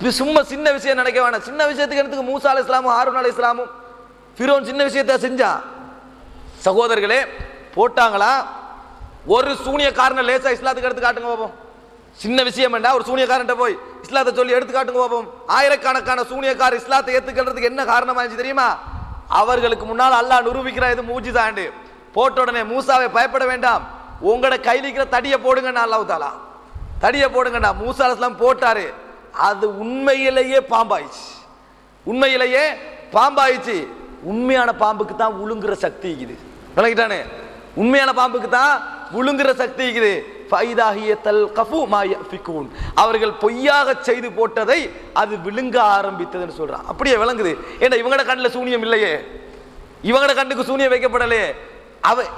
இது சும்மா சின்ன விஷயம் நினைக்க வேணாம். சின்ன விஷயத்துக்கு எடுத்துக்கு மூசா அலைஹிஸ்ஸலாமும் ஹாரூன் அலைஹிஸ்ஸலாமும் ஃபிரௌன் சின்ன விஷயத்தை செஞ்சான். சகோதரர்களே, போட்டாங்களா? ஒரு சூனியக்காரனை லேசா இஸ்லாத்துக்கு எடுத்து காட்டுங்க பாப்போம். சின்ன விஷயம் வேண்டாம், ஒரு சூனியக்காரன்ட்ட போய் இஸ்லாத்தை சொல்லி எடுத்து காட்டுங்க பாப்போம். ஆயிரக்கணக்கான சூனியக்கார இஸ்லாத்தை ஏத்துக்கிறதுக்கு என்ன காரணமா இருந்துச்சு தெரியுமா? அவர்களுக்கு முன்னால் அல்லாஹ் நிரூபிக்கிற இது மூஜிசாண்டு. போட்ட உடனே மூசாவை பயப்பட வேண்டாம், உங்களோட கையில் இருக்கிற தடியை போடுங்கண்ணா, அல்லாஹ் தஆலா தடியை போடுங்கண்ணா. மூசா அலைஹிஸ்ஸலாம் போட்டாரு. அது உண்மையிலேயே பாம்பாயிச்சு. உண்மையிலேயே பாம்பாயிச்சு. உண்மையான பாம்புக்கு தான் உழுங்குற சக்தி இருக்குது. விளங்கிட்டானே? உண்மையான பாம்புக்கு தான் உழுங்குற சக்தி இருக்குது. அவர்கள் பொய்யாக செய்து போட்டதை அது விழுங்க ஆரம்பித்ததுன்னு சொல்றான். அப்படியே விளங்குது. ஏன்னா இவங்கட கண்ணில் சூனியம் இல்லையே, இவங்கட கண்ணுக்கு சூனியம் வைக்கப்படலையே.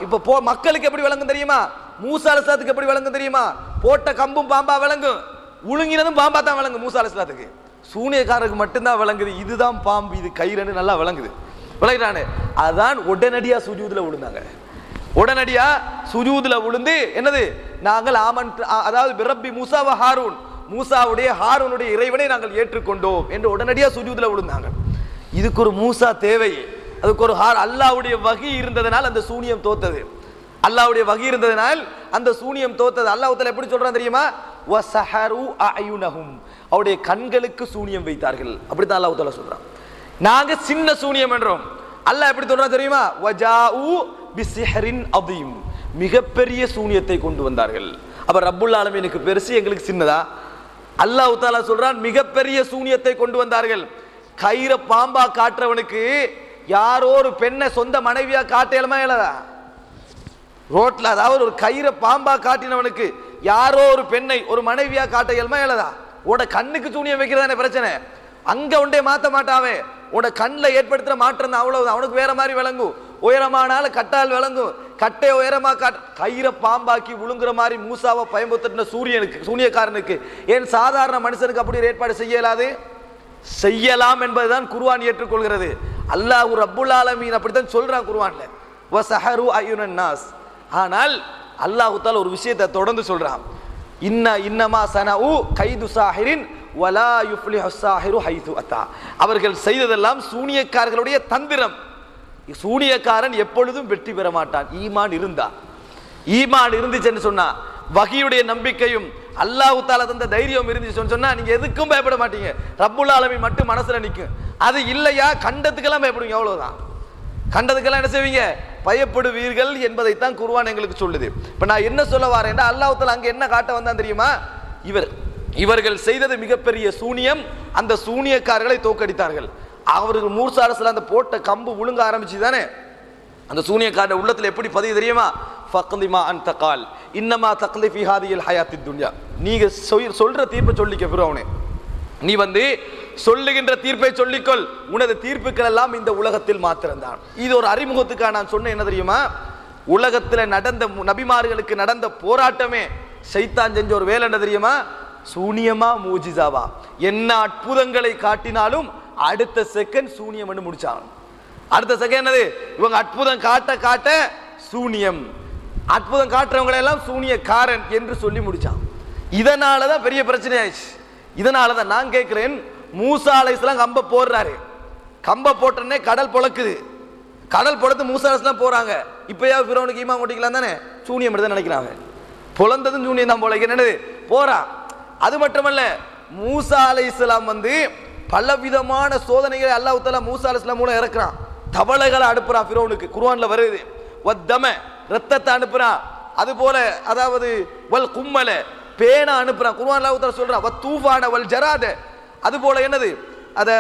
இப்ப மக்களுக்கு எப்படி விளங்கும் தெரியுமா? மூசா அலைஹிஸ்ஸலாத்துக்கு எப்படி விளங்கும் தெரியுமா? போட்ட கம்பும் பாம்பா விளங்கும், உழுங்கினதும் பாம்பா தான் விளங்கும். மூசா அலைஹிஸ்ஸலாத்துக்கு, சூனியக்காரருக்கு மட்டும்தான் விளங்குது இதுதான் பாம்பு, இது கயிறுன்னு நல்லா விளங்குது. விளங்குறானே? அதான் உடனடியா சுஜூதுல விழுந்தாங்க. உடனடியா சுஜூதுல விழுந்து என்னது, நாங்கள் அதாவது பிரப்பி மூசா வ ஹாரூன், மூசாவுடைய ஹாரூனுடைய இறைவனை நாங்கள் ஏற்றுக்கொண்டோம் என்று உடனடியா சுஜூதுல விழுந்தாங்க. இதுக்கு ஒரு மூசா தேவை. அதுக்கு ஒரு அல்லாஹ்வுடைய வஹி இருந்ததனால் அந்த சூனியம் தோத்தது. அல்லாஹ்வுடைய வஹி இருந்ததனால் அந்த சூனியம் தோத்தது. அல்லாஹ் தஆலா எப்படி சொல்றான் தெரியுமா? வஸஹரு அயுனஹும், அவருடைய கண்களுக்கு சூனியம் வைத்தார்கள். அப்படிதான் அல்லாஹ் தஆலா சொல்றான். நாங்க சின்ன சூனியம் என்றோம். அல்லாஹ் எப்படி சொல்றான் தெரியுமா? வஜாஉ பிசிஹ்ரின் அதீம், மிகப்பெரிய சூனியத்தை கொண்டு வந்தார்கள். அப்ப ரப்புல் ஆலமீனுக்கு பெருசு, எங்களுக்கு சின்னதா? அல்லாஹ் தஆலா சொல்றான் மிகப்பெரிய சூனியத்தை கொண்டு வந்தார்கள். கயிற பாம்பா காட்டுறவனுக்கு யாரோ ஒரு பெண்ணை சொந்த மனைவியா காட்டேலுமா இல்லதா? ரோட்ல அதாவது ஒரு கயிற பாம்பா காட்டினவனுக்கு யாரோ ஒரு பெண்ணை ஒரு மனைவியா காட்ட இயலுமா இல்லதா? உட கண்ணுக்கு சூனியம் வைக்கிறதானே பிரச்சனை. அங்க ஒன்றே மாத்த மாட்டாவே, உட கண்ணில் ஏற்படுத்துற மாற்றம் தான், அவ்வளவுதான். அவனுக்கு வேற மாதிரி விளங்கும். உயரமானால கட்டால் விளங்கும், கட்டை உயரமா கயிற பாம்பாக்கி விழுங்குற மாதிரி மூசாவை பயன்படுத்தின சூனியக்காரனுக்கு ஏன் சாதாரண மனுஷனுக்கு அப்படி ஏற்பாடு செய்யலாது? செய்யலாம் என்பதுதான் குர்ஆன் ஏற்றுக்கொள்கிறது. அல்லாஹ் ரப்புல் ஆலமீன் அப்படித்தான் சொல்றான் குர்ஆன்ல, வஸஹரு அயுனன் நாஸ். ஆனால் அல்லாஹ் தஆலா ஒரு விஷயத்தை தொடர்ந்து சொல்றான், இன்னமா சனஉ கைது சாஹிரின் வலா யுஃப்லிஹு ஸாஹிரு ஹைது அத்தா. அவர்கள் செய்ததெல்லாம் சூனியக்காரர்களுடைய தந்திரம். சூனியக்காரன் எப்பொழுதும் வெற்றி பெற மாட்டான். ஈமான் இருந்துச்சுன்னு சொன்னா, வஹியுடைய நம்பிக்கையும் அல்லாஹ் தஆலா தந்த தைரியம் இருந்துச்சுன்னு சொன்னா நீங்க எதுக்கும் பயப்பட மாட்டீங்க. ரப்புல் ஆலமீன் மட்டும் மனசுல நிக்கும். அது இல்லையா கண்டத்துக்கெல்லாம் பயப்படுவீங்க, அவ்வளவுதான். கண்டதுக்கெல்லாம் என்ன செய்வீங்க? பயப்படுவீர்கள் என்பதைத்தான் குர்ஆன் எங்களுக்கு சொல்லுது. இப்ப நான் என்ன சொல்ல வரேன்டா, அல்லாஹ் தஆலா அங்க என்ன காட்ட வந்தான் தெரியுமா? இவர்கள் செய்தது மிகப்பெரிய சூனியம். அந்த சூனியக்காரர்களை தோக்கடித்தார்கள். அவர்கள் மூசா அலைஹிஸ்ஸலாம் அந்த போட்ட கம்பு விழுங்க ஆரம்பிச்சு தானே, அந்த சூனியக்காரர் உள்ளத்துல எப்படி பதிவு தெரியுமா? ஃபக்லிமா அன்த கால் இன்னமா தக்லி ஃபீ ஹாதிஹில் ஹயாத்தித் துன்யா. நீங்க சொல்ற தீர்ப்பை சொல்லிக்க ஃபிரௌனே, நீ சொல்லுகின்ற தீர்ப்பை சொல்லிக்கொள், உனது தீர்ப்புகள் எல்லாம் இந்த உலகத்தில் மாத்திரம்தான். இது ஒரு அறிமுகத்துக்காக நான் சொன்னேன். என்ன தெரியுமா? உலகத்தில் நடந்த நபிமார்களுக்கு நடந்த போராட்டமே ஷைத்தான் செஞ்ச ஒரு வேலை என்ன தெரியுமா? சூனியமா மூஜிசாவா, என்ன அற்புதங்களை காட்டினாலும் அடுத்த செகண்ட் சூனியம் என்று முடிச்சாங்க. அடுத்த செகண்ட் என்னது? இவங்க அற்புதம் காட்ட காட்ட சூனியம், அற்புதம் காட்டுறவங்களை எல்லாம் சூனியக்காரன் என்று சொல்லி முடிச்சான். இதனாலதான் பெரிய பிரச்சனை ஆயிடுச்சு. இதனாலதான் நான் கேட்கிறேன், மூசா அலைஹிஸ்ஸலாம் கம்ப போடுறாரு, கம்ப போட்டனே கடல் பொளக்குது, கடல் பொளத்து மூசா அலைஹிஸ்ஸலாம் போறாங்க. இப்பயாவது ஃபிரௌனுக்கு ஈமான் கொட்டிக்கலாம் தானே? சூனியம் தான் நினைக்கிறாங்க. பொளந்ததும் சூனியம் தான் போல என்னது போறான். அது மட்டுமல்ல, மூசா அலைஹிஸ்ஸலாம் பலவிதமான சோதனைகளை அல்லாஹ் தஆலா மூசா அலைஹிஸ்ஸலாம் மூலம் இறக்குறான். தவளைகளை அனுப்புறான் ஃபிரௌனுக்கு, குர்ஆன்ல வருது. வத்தம, ரத்தத்தை அனுப்புறான். அது போல அதாவது வல் கும்மல, பேனா அனுப்புறான். குர்ஆன்ல அல்லாஹ் தஆலா சொல்றான் வ தூஃபான வல் ஜராத. அது போல என்னது அத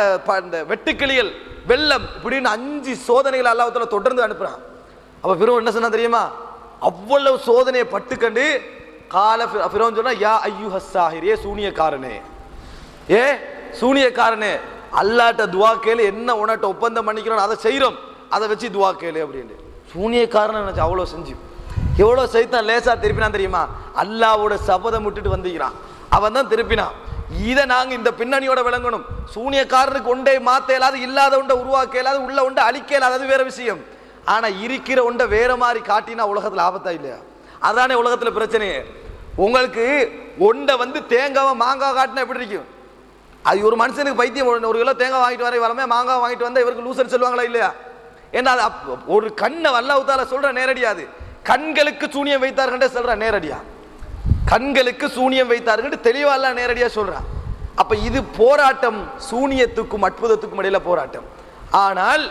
அந்த வெட்டுக்கிளிகள், வெள்ளம், இப்படின்னு 5 சோதனைகளை அல்லாஹ் தஆலா தொடர்ந்து அனுப்புறான். அப்ப ஃபிரௌன் என்ன சொன்னா தெரியுமா? அவ்வளவு சோதனையை பட்டுக்கண்டு கால ஃபிரௌன் சொன்னா யா அய்யுஹஸ் சாஹிர், ஏ சூனியக்காரனே, ஏ சூனியக்காரனே, அல்லாஹ்ட்ட துஆ கேளு, என்ன உனட்ட ஒப்பந்தம் பண்ணிக்கிறோம் அதை செய்றோம், அதை வச்சு துஆ கேளு அப்படின்னு. சூனியக்காரன் நினைச்சு அவ்வளோ செஞ்சு எவ்வளோ சைத்தான் லேசா திருப்பினான் தெரியுமா? அல்லாஹ்வோட சபதம் விட்டுட்டு வந்துக்கிறான், அவன் தான் திருப்பினான். இதை நாங்க இந்த பின்னணியோட விளங்கணும். சூனியக்காரனுக்கு ஒன்றை மாத்த இயலாது, இல்லாத ஒன்றை உருவாக்க இயலாது, உள்ள ஒன்றை அழிக்க இயலாது, அது வேற விஷயம். ஆனா இருக்கிற ஒன்றை வேற மாதிரி காட்டினா உலகத்துல ஆபத்தா இல்லையா? அதானே உலகத்துல பிரச்சனையே. உங்களுக்கு ஒன்றை தேங்காவை மாங்காய் காட்டினா எப்படி இருக்கும்? அது ஒரு மனுஷனுக்கு பைத்தியம். 1 கிலோ தேங்காய் வாங்கிட்டு வர வரமே மாங்காய் வாங்கிட்டு வந்தா இவருக்கு லூசர் சொல்லுவாங்களா இல்லையா? ஏன்னா அது ஒரு கண்ணை அல்லாஹ் தஆலா சொல்ற நேரடியாது. கண்களுக்கு சூனியம் வைத்தார்கள் சொல்ற நேரடியா, கண்களுக்கு சூனியம் வைத்தார்கள் தெளிவா எல்லாம் நேரடியா சொல்றான். அப்ப இது போராட்டம், சூனியத்துக்கும் அற்புதத்துக்கும் இடையில போராட்டம். ஆனால்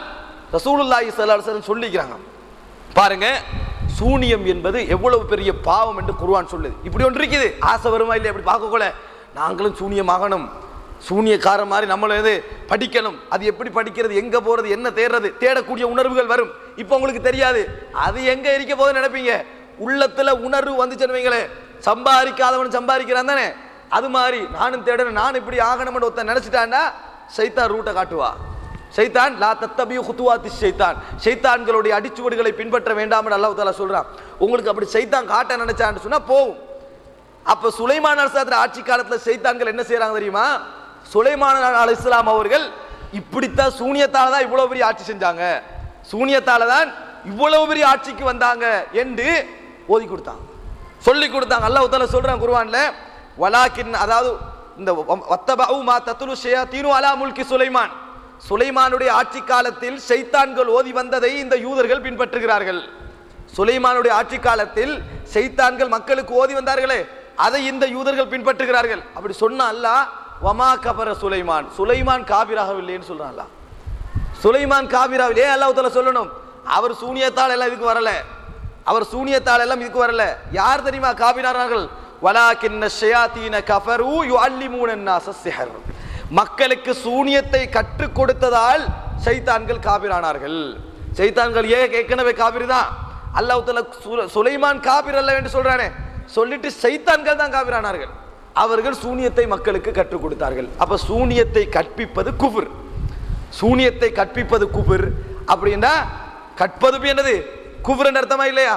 ரசூலுல்லாஹி ஸல்லல்லாஹு அலைஹி வஸல்லம் சொல்லிக்கிறாங்க பாருங்க, சூனியம் என்பது எவ்வளவு பெரிய பாவம் என்று குர்ஆன் சொல்லுது. இப்படி ஒன்று இருக்குது, ஆசை வருமா இல்லையா? அப்படி பார்க்கக்கூட நாங்களும் சூனியமாகணும், சூனியக்காரன் மாதிரி நம்மள படிக்கணும். அது எப்படி படிக்கிறது, எங்க போறது, என்ன தேடுறது, தேடக்கூடிய உணர்வுகள் வரும். இப்ப உங்களுக்கு தெரியாது அது எங்க இருக்க போது நினைப்பீங்க. உள்ளத்துல உணர்வு வந்துச்சுன்னு வைங்களே, சம்பாதிக்காதவன் சம்பாதிக்கிறான் தானே, அது மாதிரி நானும் தேடணும், நான் இப்படி ஆகணும்னு ஒருத்தன் நினைச்சிட்டான்னா ஷைத்தான் ரூட்டை காட்டுவா. ஷைத்தான் லா தத்தபியு குதுவாத்தி ஷைத்தான், ஷைத்தான்களுடைய அடிச்சுவடுகளை பின்பற்ற வேண்டாம் என்று அல்லாஹ் தஆலா சொல்றான். உங்களுக்கு அப்படி ஷைத்தான் காட்ட நினைச்சான்னு சொன்னா போகும். அப்ப சுலைமான் அலைஹிஸ்ஸலாம் ஆட்சி காலத்துல ஷைத்தான்கள் என்ன செய்யறாங்க தெரியுமா? சுலைமான் அலைஹிஸ்ஸலாம் அவர்கள் இப்படித்தான் சூனியத்தால தான் இவ்வளவு பெரிய ஆட்சி செஞ்சாங்க, சூனியத்தால தான் இவ்வளவு பெரிய ஆட்சிக்கு வந்தாங்க என்று ஓதி கொடுத்தாங்க, சொல்லி கொடுத்தாங்க. அல்லாஹ் தஆலா சொல்றான் குர்ஆன்ல, வலாக்கின், அதாவது இந்த வத்தபஉ மா தத்லு ஷயாத்தீனு அலா முல்கி சுலைமான், சுலைமானுடைய ஆட்சி காலத்தில் ஷைத்தான்கள் ஓதி வந்ததை இந்த யூதர்கள் பின்பற்றுகிறார்கள். சுலைமானுடைய ஆட்சி காலத்தில் ஷைத்தான்கள் மக்களுக்கு ஓதி வந்தார்களே, அதை இந்த யூதர்கள் பின்பற்றுகிறார்கள். அப்படி சொன்னா அல்லாஹ் வமா கபர சுலைமான், சுலைமான் காபிராகவில்லைன்னு சொல்றான் அல்லாஹ். சுலைமான் காபிராவிலே அல்லாஹ் தஆலா சொல்லணும். அவர் சூனியத்தால் எல்லாம் இதுக்கு வரல, அவர் சூனியத்தால் எல்லாம் இதுக்கு வரல. யார் தெரியுமா காபிரானார்கள்? வலாகின்ன ஷயாத்தீன கஃபரு யுஅல்லிமூன அன்-நாஸ ஸிஹர், மக்களுக்கு சூனியத்தை கற்றுக் கொடுத்ததால் ஷைத்தான்கள் காபிரானார்கள். ஷைத்தான்கள் ஏற்கனவே காபிர் தான். அல்லாஹ் தஆலா சுலைமான் காபிர் அல்ல என்று சொல்றானே, சொல்லிட்டு ஷைத்தான்கள் தான் காபிரானார்கள். அவர்கள் சூனியத்தை மக்களுக்கு கற்றுக் கொடுத்தார்கள். அப்ப சூனியத்தை கற்பிப்பது குஃப்ர், சூனியத்தை கற்பிப்பது குஃப்ர். அப்படின்னா கற்பது என்னது? குஃப்ர் அர்த்தமா இல்லையா?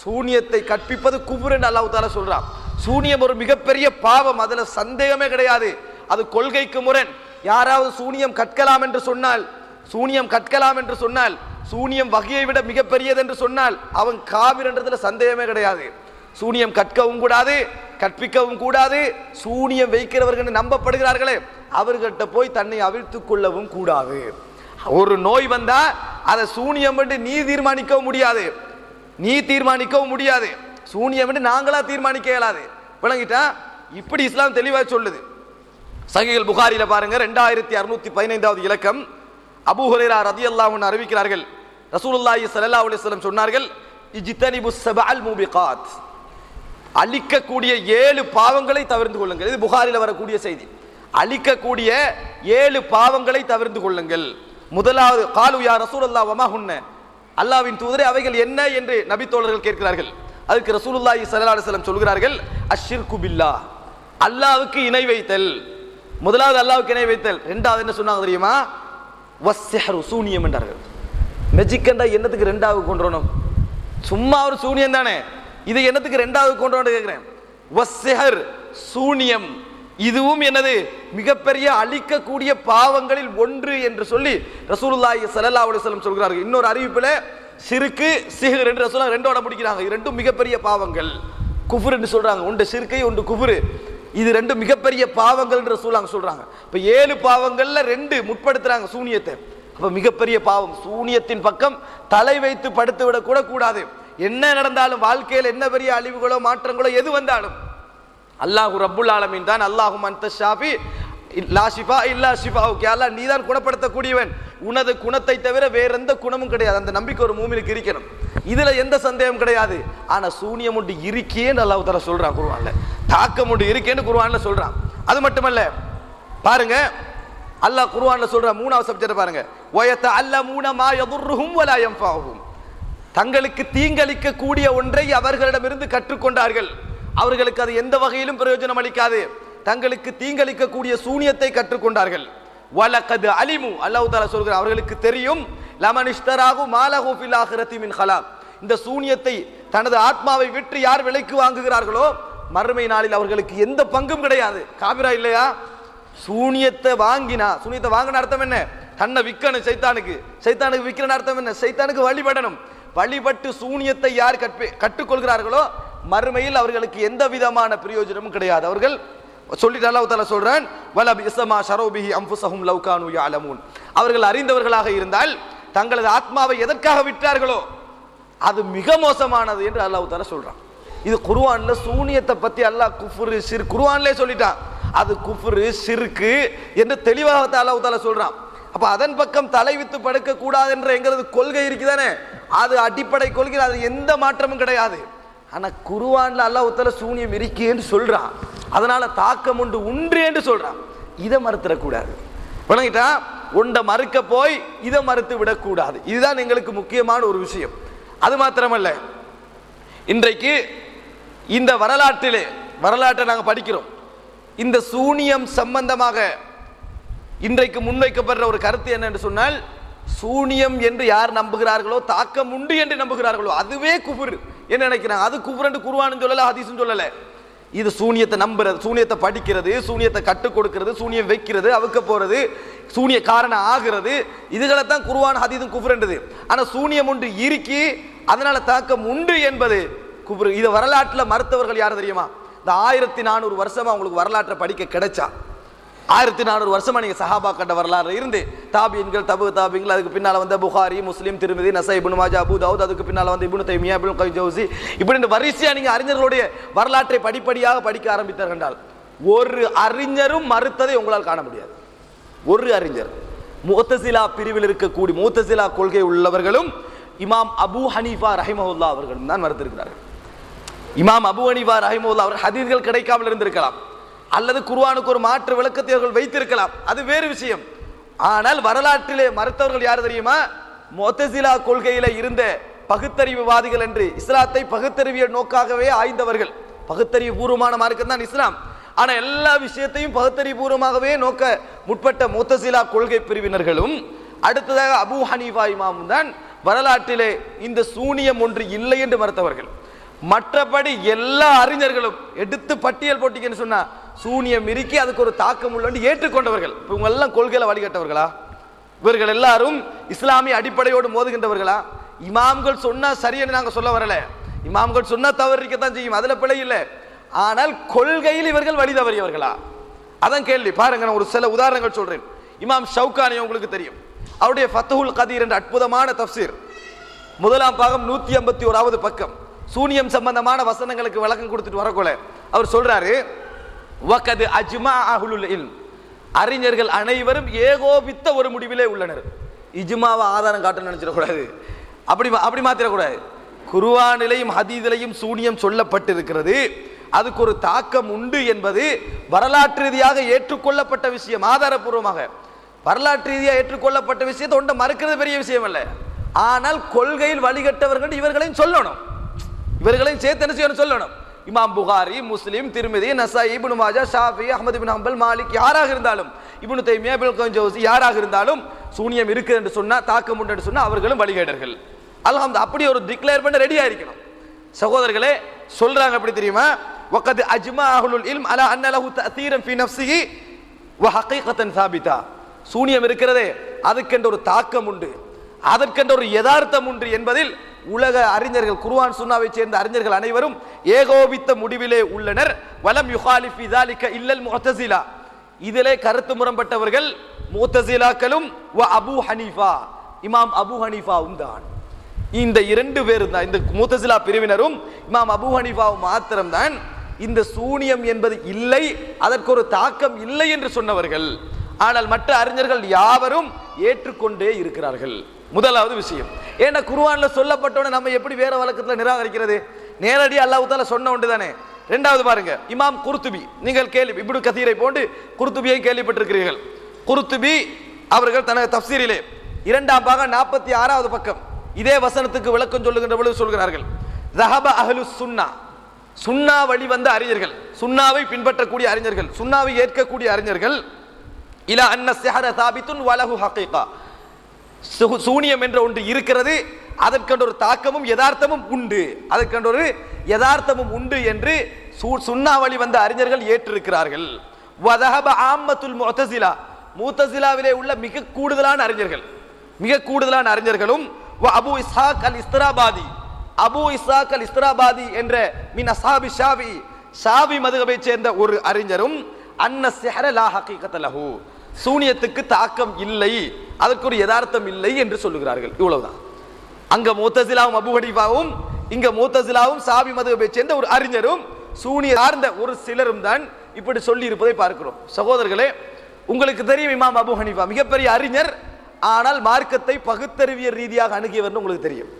சூனியத்தை கற்பிப்பது குஃப்ர் என்று அல்லாஹ் தஆலா சொல்றான். சூனியம் ஒரு மிகப்பெரிய பாவம், அதுல சந்தேகமே கிடையாது. அது கொள்கைக்கு முரண். யாராவது சூனியம் கற்கலாம் என்று சொன்னால், சூனியம் கற்கலாம் என்று சொன்னால், சூனியம் வகையை விட மிகப்பெரியது என்று சொன்னால் அவன் காபிர் என்றதுல சந்தேகமே கிடையாது. சூனியம் கற்கவும் கூடாது, கற்பிக்கவும் கூடாது. சூனியம் வைக்கிறவர்கள் நம்பப்படுகிறார்களே, அவர்கிட்ட போய் தன்னை அவிழ்த்துக் கொள்ளவும் கூடாது. ஒரு நோய் வந்தா அதை சூனியம் என்று நீ தீர்மானிக்கவும் முடியாது, நீ தீர்மானிக்கவும் முடியாது. சூனியம் என்று நாங்களா தீர்மானிக்க இயலாது. விளங்கிட்டா? இப்படி இஸ்லாம் தெளிவா சொல்லுது. சஹீஹுல் புகாரில பாருங்க, 2615வது இலக்கம். அபூ ஹுரைரா ரலியல்லாஹு அன்ஹு அறிவிக்கிறார்கள், ரசூலுல்லாஹி ஸல்லல்லாஹு அலைஹி வஸல்லம் சொன்னார்கள், இஜ்தனிபுஸ் ஸபஅல் மூபிகாத், அழிக்கக்கூடிய 7 பாவங்களை தவிர்த்து கொள்ளுங்கள். இது புகாரில வரக்கூடிய செய்தி. அழிக்கக்கூடிய 7 பாவங்களை தவிர்த்து கொள்ளுங்கள். முதலாவது, காலு யா ரசூலல்லாஹ் வமா ஹுன்ன, அல்லாஹ்வின் தூதரே அவைகள் என்ன என்று நபி தோழர்கள் கேட்கிறார்கள். அதுக்கு ரசூலுல்லாஹி ஸல்லல்லாஹு அலைஹி வஸல்லம் சொல்கிறார்கள், அஷ்ஷிர்கு பில்லாஹ், அல்லாஹ்வுக்கு இணை வைத்தல். முதலாவது அல்லாஹ்வுக்கு இணை வைத்தல். இரண்டாவது என்ன சொன்னாங்க தெரியுமா? வஸ்ஸிஹ்ரு, சூனியம் என்றார்கள். மெஜிக் என்றா என்னத்துக்கு ரெண்டாவது கொண்டு வரணும்? சும்மா ஒரு சூனியம் தானே, இது என்னத்துக்கு ரெண்டாவது கொண்டு வந்து கேட்கிறேன். வஸ்ஸிஹர், சூனியம், இதுவும் என்னது? மிகப்பெரிய அழிக்கக்கூடிய பாவங்களில் ஒன்று என்று சொல்லி ரசூலுல்லாஹி ஸல்லல்லாஹு அலைஹி வஸல்லம் சொல்கிறார்கள். இன்னொரு அறிவிப்பில் ஷிர்கு சிஹ்ர் என்று ரசூலுல்லாஹ் ரெண்டோட முடிக்கிறாங்க. இது ரெண்டும் மிகப்பெரிய பாவங்கள், குஃப்ர் என்று சொல்றாங்க. ஒன்று ஷிர்கை, ஒன்று குஃப்ர். இது ரெண்டும் மிகப்பெரிய பாவங்கள் என்று ரசூலுல்லாஹ் சொல்றாங்க. இப்ப 7 பாவங்கள்ல 2 முற்படுத்துறாங்க சூனியத்தை. அப்ப மிகப்பெரிய பாவம். சூனியத்தின் பக்கம் தலை வைத்து படுத்து விட கூட கூடாது. என்ன நடந்தாலும் வாழ்க்கையில் என்ன பெரிய அழிவுகளோ மாற்றங்களோ எது வந்தாலும் அல்லாஹு ரப்புல் ஆலமீன் தான். அல்லாஹும் அன்த ஷாஃபி லா ஷிஃபா இல்லா ஷிஃபாவுக், யா அல்லாஹ் நீதான் குணப்படுத்தக்கூடியவன், உனது குணத்தை தவிர வேற எந்த குணமும் கிடையாது. அந்த நம்பிக்கை ஒரு மூமினுக்கு இருக்கணும். இதுல எந்த சந்தேகம் கிடையாது. ஆனா சூனியம் ஒன்று இருக்கேன்னு அல்லாஹ் தஆலா சொல்றான் குர்ஆன்ல, தாக்கம் ஒன்று இருக்கேன்னு குர்ஆன்ல சொல்றான். அது மட்டுமல்ல, பாருங்க அல்லாஹ் குர்ஆன்ல சொல்ற 3வது சப்ஜெக்ட் பாருங்க, வயதஅல்லமூன மா யதுர்ருஹும் வலா யன்ஃபஉஹும், தங்களுக்கு தீங்களிக்க கூடிய ஒன்றை அவர்களிடமிருந்து கற்றுக்கொண்டார்கள், அவர்களுக்கு அது எந்த வகையிலும் பிரயோஜனம் அளிக்காது. தங்களுக்கு தீங்களிக்க கூடிய சூனியத்தை கற்றுக்கொண்டார்கள். வலகத் அலிமு, அல்லாஹ் தஆலா சொல்கிறார், அவர்களுக்கு தெரியும், லமன் இஷ்தராஹு மாலஹு ஃபில் ஆখিরাতি மின் ஹலாக், இந்த சூனியத்தை தனது ஆத்மாவை விற்று யார் விலைக்கு வாங்குகிறார்களோ மறுமை நாளில் அவர்களுக்கு எந்த பங்கும் கிடையாது. காபிரா இல்லையா? சூனியத்தை வாங்கினா, சூனியத்தை வாங்கின அர்த்தம் என்ன? தன்னை விற்கணும் சைத்தானுக்கு. சைத்தானுக்கு விற்கிற அர்த்தம் என்ன? சைத்தானுக்கு வழிபடணும். வழிபட்டு சூனியத்தை யார் கற்றுக்கொள்கிறார்களோ மறுமையில் அவர்களுக்கு எந்த விதமான பிரயோஜனமும் கிடையாது. அவர்கள் சொல்லிட்டு அல்லாஹ் தஆலா சொல்றான், வல பிஸ்மா ஷரூபிஹி அன்ஃபுஸஹும் லவ் கானூ யஅலமூன், அவர்கள் அறிந்தவர்களாக இருந்தால் தங்களது ஆத்மாவை எதற்காக விற்றார்களோ அது மிக மோசமானது என்று அல்லாஹ் தஆலா சொல்றான். இது குர்ஆன்ல சூனியத்தை பத்தி அல்லாஹ் குஃப்ரு ஷிர்க் குர்ஆன்லயே சொல்லிட்டான். அது குஃப்ரு ஷிர்க் என்று தெளிவாக அல்லாஹ் தஆலா சொல்றான். அப்ப அதன் பக்கம் தலைவித்து படுக்க கூடாது என்ற எங்களது கொள்கை இருக்குதானே, அது அடிப்படை கொள்கை, அது எந்த மாற்றமும் கிடையாது. ஆனா குர்ஆன்ல அல்லாஹ் தஆலா சூனியம் இருக்கேன்னு சொல்றான், அதனால தாக்கம் உண்டு என்று சொல்றான். இதை மறுத்துடக்கூடாது. விளங்கிட்டா? ஒன்றை மறுக்க போய் இதை மறுத்து விடக்கூடாது. இதுதான் எங்களுக்கு முக்கியமான ஒரு விஷயம். அது மாத்திரமல்ல, இன்றைக்கு இந்த வரலாற்றை நாங்கள் படிக்கிறோம். இந்த சூனியம் சம்பந்தமாக இன்றைக்கு முன்வைக்கப்படுற ஒரு கருத்து என்ன என்று சொன்னால், சூனியம் என்று யார் நம்புகிறார்களோ, தாக்கம் உண்டு என்று நம்புகிறார்களோ அதுவே குஃப்ர் என்ன நினைக்கிறாங்க. அது குஃப்ர் என்று குர்ஆனும் சொல்லல, ஹதீஸும் சொல்லல. இது சூனியத்தை நம்புறது, சூனியத்தை படிக்கிறது, சூனியத்தை கற்றுக் கொடுக்கிறது, சூனியம் வைக்கிறது, அவுக்க போறது, சூனிய காரணம் ஆகிறது, இதுகளை தான் குர்ஆன் ஹதீஸும் குஃப்ர் என்றது. ஆனா சூனியம் ஒன்று இருக்கி அதனால தாக்கம் உண்டு என்பது குஃப்ர். இதை வரலாற்றில் மறுத்தவர்கள் யார் தெரியுமா? இந்த 1400 வருஷமா உங்களுக்கு வரலாற்றை படிக்க கிடைச்சா 1400 வருஷமா நீங்க சஹாபா கண்ட வரலாறு இருந்து தாபீன்கள் தபு தாபீன்கள், அதுக்கு பின்னால வந்த புகாரி, முஸ்லிம், திருமிதி, நசை, இப்னு மாஜா, அபூ தாவூத், அதுக்கு பின்னால வந்து இப்னு தைமியா, இப்னு கய்யிம் ஜௌஸி, இப்படி வரிசையா நீங்க அறிஞர்களுடைய வரலாற்றை படிப்படியாக படிக்க ஆரம்பித்தார்கள் என்றால் ஒரு அறிஞரும் மறுத்ததை உங்களால் காண முடியாது. ஒரு அறிஞர் முஅத்தஸிலா பிரிவில் இருக்கக்கூடிய முஅத்தஸிலா கொள்கை உள்ளவர்களும் இமாம் அபூ ஹனீஃபா ரஹிமஹுல்லாஹ் அவர்களும் தான் மறுத்திருக்கிறார்கள். இமாம் அபூ ஹனீஃபா ரஹிமஹுல்லாஹ் அவர் ஹதீஸ்கள் கிடைக்காமல் இருந்திருக்கலாம், அல்லது குர்ஆனுக்கு ஒரு மாற்று விளக்கத்தை அவர்கள் வைத்திருக்கலாம், அது வேறு விஷயம். ஆனால் வரலாற்றிலே மறுத்தவர்கள் யார் தெரியுமா? முஅத்தஸிலா கொள்கையில இருந்த பகுத்தறிவுவாதிகள் என்று இஸ்லாத்தை பகுத்தறிவிய நோக்காகவே ஆய்ந்தவர்கள். பகுத்தறிவு பூர்வமான மார்க்கம் தான் இஸ்லாம். ஆனா எல்லா விஷயத்தையும் பகுத்தறிவு பூர்வமாகவே நோக்க முற்பட்ட முஅத்தஸிலா கொள்கை பிரிவினர்களும் அடுத்ததாக அபூ ஹனீஃபா இமாமும் தான் வரலாற்றிலே இந்த சூனியம் ஒன்று இல்லை என்று மறுத்தவர்கள். மற்றபடி எல்லா அறிஞர்களும் எடுத்து பட்டியல் போட்டிங்கன்னு சொன்னா சூனியம் இருக்கி அதுக்கு ஒரு தாக்கம் உள்ள ஏற்றுக்கொண்டவர்கள். இவங்க எல்லாம் கொள்கையில வழிகட்டவர்களா? இவர்கள் எல்லாரும் இஸ்லாமிய அடிப்படையோடு மோதுகின்றவர்களா? இமாம்கள் சொன்னா சரியன்னு நாங்க சொல்ல வரல, இமாம்கள் சொன்னா தவறிக்கத்தான் செய்யும், அதுல பிழை இல்லை. ஆனால் கொள்கையில் இவர்கள் வழி தவறியவர்களா? அதான் கேள்வி. பாருங்க, நான் ஒரு சில உதாரணங்கள் சொல்றேன். இமாம் ஷவுகானி உங்களுக்கு தெரியும், அவருடைய ஃபத்ஹுல் கதீர் என்ற அற்புதமான தஃப்சீர், முதலாம் பாகம் 151வது பக்கம், சூனியம் சம்பந்தமான வசனங்களுக்கு விளக்கம் கொடுத்துட்டு வரக்கொள்ள அவர் சொல்றாரு, வகது அஜ்மா அஹ்லுல் இல்ம், அறிஞர்கள் அனைவரும் ஏகோபித்த ஒரு முடிவிலே உள்ளனர். இஜ்மாவை ஆதாரம் காட்ட நினைச்சிடக்கூடாது, அப்படி மாத்திரக்கூடாது. குர்ஆனிலையும் ஹதீஸிலையும் சூனியம் சொல்லப்பட்டிருக்கிறது, அதுக்கு ஒரு தாக்கம் உண்டு என்பது வரலாற்று ரீதியாக ஏற்றுக்கொள்ளப்பட்ட விஷயம். ஆதாரபூர்வமாக வரலாற்று ரீதியாக ஏற்றுக்கொள்ளப்பட்ட விஷயத்தை ஒன்றை மறுக்கிறது பெரிய விஷயம் அல்ல. ஆனால் கொள்கையில் வழிகட்டவர்கள் இவர்களையும் சொல்லணும், இவர்களையும் சேர்த்து என்ன செய்யணும் சொல்லணும். இமாம் புகாரி, முஸ்லிம், திருமிதி, நசாயி, இப்னு மாஜா, ஷாஃபி, அஹ்மத் பின் ஹம்பல், மாலிக், யாராக இருந்தாலும், இப்னு தைமியா, இப்னு கய்யிம் ஜௌஸி, யாராக இருந்தாலும் சூனியம் இருக்குது என்று சொன்னா, தாக்கம் உண்டு என்று சொன்னா அவர்களும் வழிகேடர்கள். அல்ஹம்துலில்லாஹ், அப்படி ஒரு டிக்ளேர் பண்ண ரெடியா இருக்கணும். சகோதரர்களே சொல்றாங்க எப்படி தெரியுமா? வகத் அஜ்மா அஹ்லுல் இல்ம் அலா அன்ன லஹு தஅதீரன் ஃபீ நஃப்ஸிஹி வ ஹகீகத்தன் சாபிதா. சூனியம் இருக்கிறதே அதுக்கென்ற ஒரு தாக்கம் உண்டு, அதற்கென்ற ஒரு யதார்த்தம் உண்டு என்பதில் உலக அறிஞர்கள், குர்ஆன் சுன்னாவை சேர்ந்த அறிஞர்கள் அனைவரும் ஏகோபித்த முடிவிலே உள்ளனர். வலம் யுகாலிஃப் ஃபீ ذلك இல்லல் முஅத்தஸிலா, இதிலே கருத்து முரண்பட்டவர்கள் முஅத்தஸிலாக்களும் வ அபூ ஹனீஃபா, இமாம் அபூ ஹனீஃபாவும் தான். இந்த இரண்டு பேரும் தான், இந்த முஅத்தஸிலா பிரிவினரும் இமாம் அபூ ஹனீஃபாவும் மாத்திரம்தான் இந்த சூனியம் என்பது இல்லை, அதற்கு ஒரு தாக்கம் இல்லை என்று சொன்னவர்கள். ஆனால் மற்ற அறிஞர்கள் யாவரும் ஏற்றுக்கொண்டே இருக்கிறார்கள். முதலாவது விஷயம், ஏன்னா குர்ஆன்ல சொல்லப்பட்டோட நம்ம எப்படி வேற வழக்கத்துல நிராகரிக்கிறது? நேரடி அல்லாஹ் தஆலா சொன்ன ஒன்று தானே. இரண்டாவது பாருங்க, இமாம் குர்துபி, நீங்கள் கேள்வி இப்னு கதீரை போன்று குர்துபியை கேள்விப்பட்டிருக்கிறீர்கள். குர்துபி அவர்கள் தனது தஃப்சீரிலே 2ஆம் பாகம் 46வது பக்கம் இதே வசனத்துக்கு விளக்கம் சொல்லுகின்ற பொழுது சொல்கிறார்கள், ذهب اهل السنه, சுன்னா வழி வந்த அறிஞர்கள், சுன்னாவை பின்பற்றக்கூடிய அறிஞர்கள், சுன்னாவை ஏற்கக்கூடிய அறிஞர்கள், இலா அன்ன ஸிஹர சாபித்துன் வலஹு ஹகீகா, சூனியம் என்ற ஒன்று இருக்கிறது, அதற்கென்ற ஒரு தாக்கமும் யதார்த்தமும் உண்டு, அதற்கென்ற ஒரு யதார்த்தமும் உண்டு என்று சுன்னா வழி வந்த அறிஞர்கள் ஏற்றிருக்கிறார்கள். வதஹப ஆம்மத்துல் முஅத்தஸிலா, முஅத்தஸிலாவிலே உள்ள மிக கூடுதலான அறிஞர்கள், மிக கூடுதலான அறிஞர்களும் வ அபூ இஸ்ஹாக் அல் இஸ்திராபாதி, அபூ இஸ்ஹாக் அல் இஸ்திராபாதி என்ற மின் அஸ்ஹாபி ஷாஃபி, ஷாஃபி மதுஹபை சேர்ந்த ஒரு அறிஞரும் அன்ன ஸிஹர லா ஹகீகத லஹு, சூனியத்துக்கு தாக்கம் இல்லை, அதற்கு ஒரு யதார்த்தம் இல்லை என்று சொல்லுகிறார்கள். இவ்வளவுதான். அங்க முஅத்தஸிலாவும் அபூ ஹனீஃபாவும், இங்க முஅத்தஸிலாவும் ஷாஃபி மதுஹபை சேர்ந்த ஒரு அறிஞரும் சூனிய சார்ந்த ஒரு சிலரும் தான் இப்படி சொல்லி இருப்பதை பார்க்கிறோம். சகோதரர்களே, உங்களுக்கு தெரியும் இமாம் அபூ ஹனீஃபா மிகப்பெரிய அறிஞர், ஆனால் மார்க்கத்தை பகுத்தறிவியல் ரீதியாக அணுகியவர் உங்களுக்கு தெரியும்.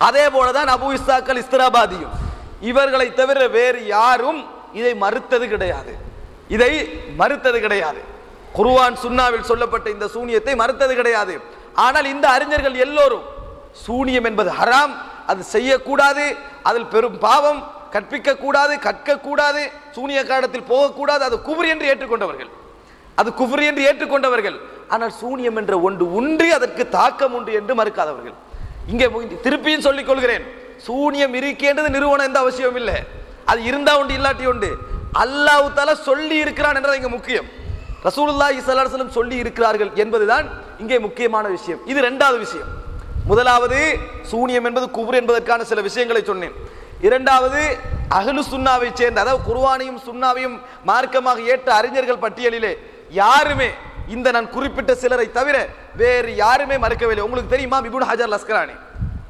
அதே போலதான் அபூ இஸ்ஹாக் அல் இஸ்திராபாதியும், இவர்களை தவிர வேறு யாரும் இதை மறுத்தது கிடையாது, இதை மறுத்தது கிடையாது. குர்ஆன் சுன்னாவில் சொல்லப்பட்ட இந்த சூனியத்தை மறுத்தது கிடையாது. ஆனால் இந்த அறிஞர்கள் எல்லோரும் சூனியம் என்பது ஹராம், அது செய்யக்கூடாது, அதில் பெரும் பாவம், கற்பிக்க கூடாது, கற்க கூடாது, சூனிய காலத்தில் போகக்கூடாது, அது குஃப்ர் என்று ஏற்றுக்கொண்டவர்கள், அது குஃப்ர் என்று ஏற்றுக்கொண்டவர்கள். ஆனால் சூனியம் என்ற ஒன்று உண்டு, அதற்கு தாக்கம் உண்டு என்று மறுக்காதவர்கள். இங்கே திருப்பியும் சொல்லிக் கொள்கிறேன், சூனியம் இருக்கின்றது நிறுவனம் எந்த அவசியம் இல்லை, அது இருந்தா உண்டு இல்லாட்டி உண்டு. அல்லாஹ் தஆலா சொல்லி இருக்கிறான் என்றது இங்க முக்கியம். ரசூலுல்லாஹி ஸல்லல்லாஹு அலைஹி வஸல்லம் சொல்லி இருக்கிறார்கள் என்பதுதான் இங்கே முக்கியமான விஷயம். இது இரண்டாவது விஷயம். முதலாவது சூனியம் என்பது குஃப்ர் என்பதற்கான சில விஷயங்களை சொன்னேன். இரண்டாவது அஹ்லு சுன்னாவை சேர்ந்த, அதாவது குர்ஆனையும் சுன்னாவையும் மார்க்கமாக ஏற்ற அறிஞர்கள் பட்டியலிலே யாருமே இந்த நான் குறிப்பிட்ட சிலரை தவிர வேறு யாருமே மறுக்கவில்லை. உங்களுக்கு தெரியும் இமாம் இப்னு ஹஜர் அஸ்கலானி,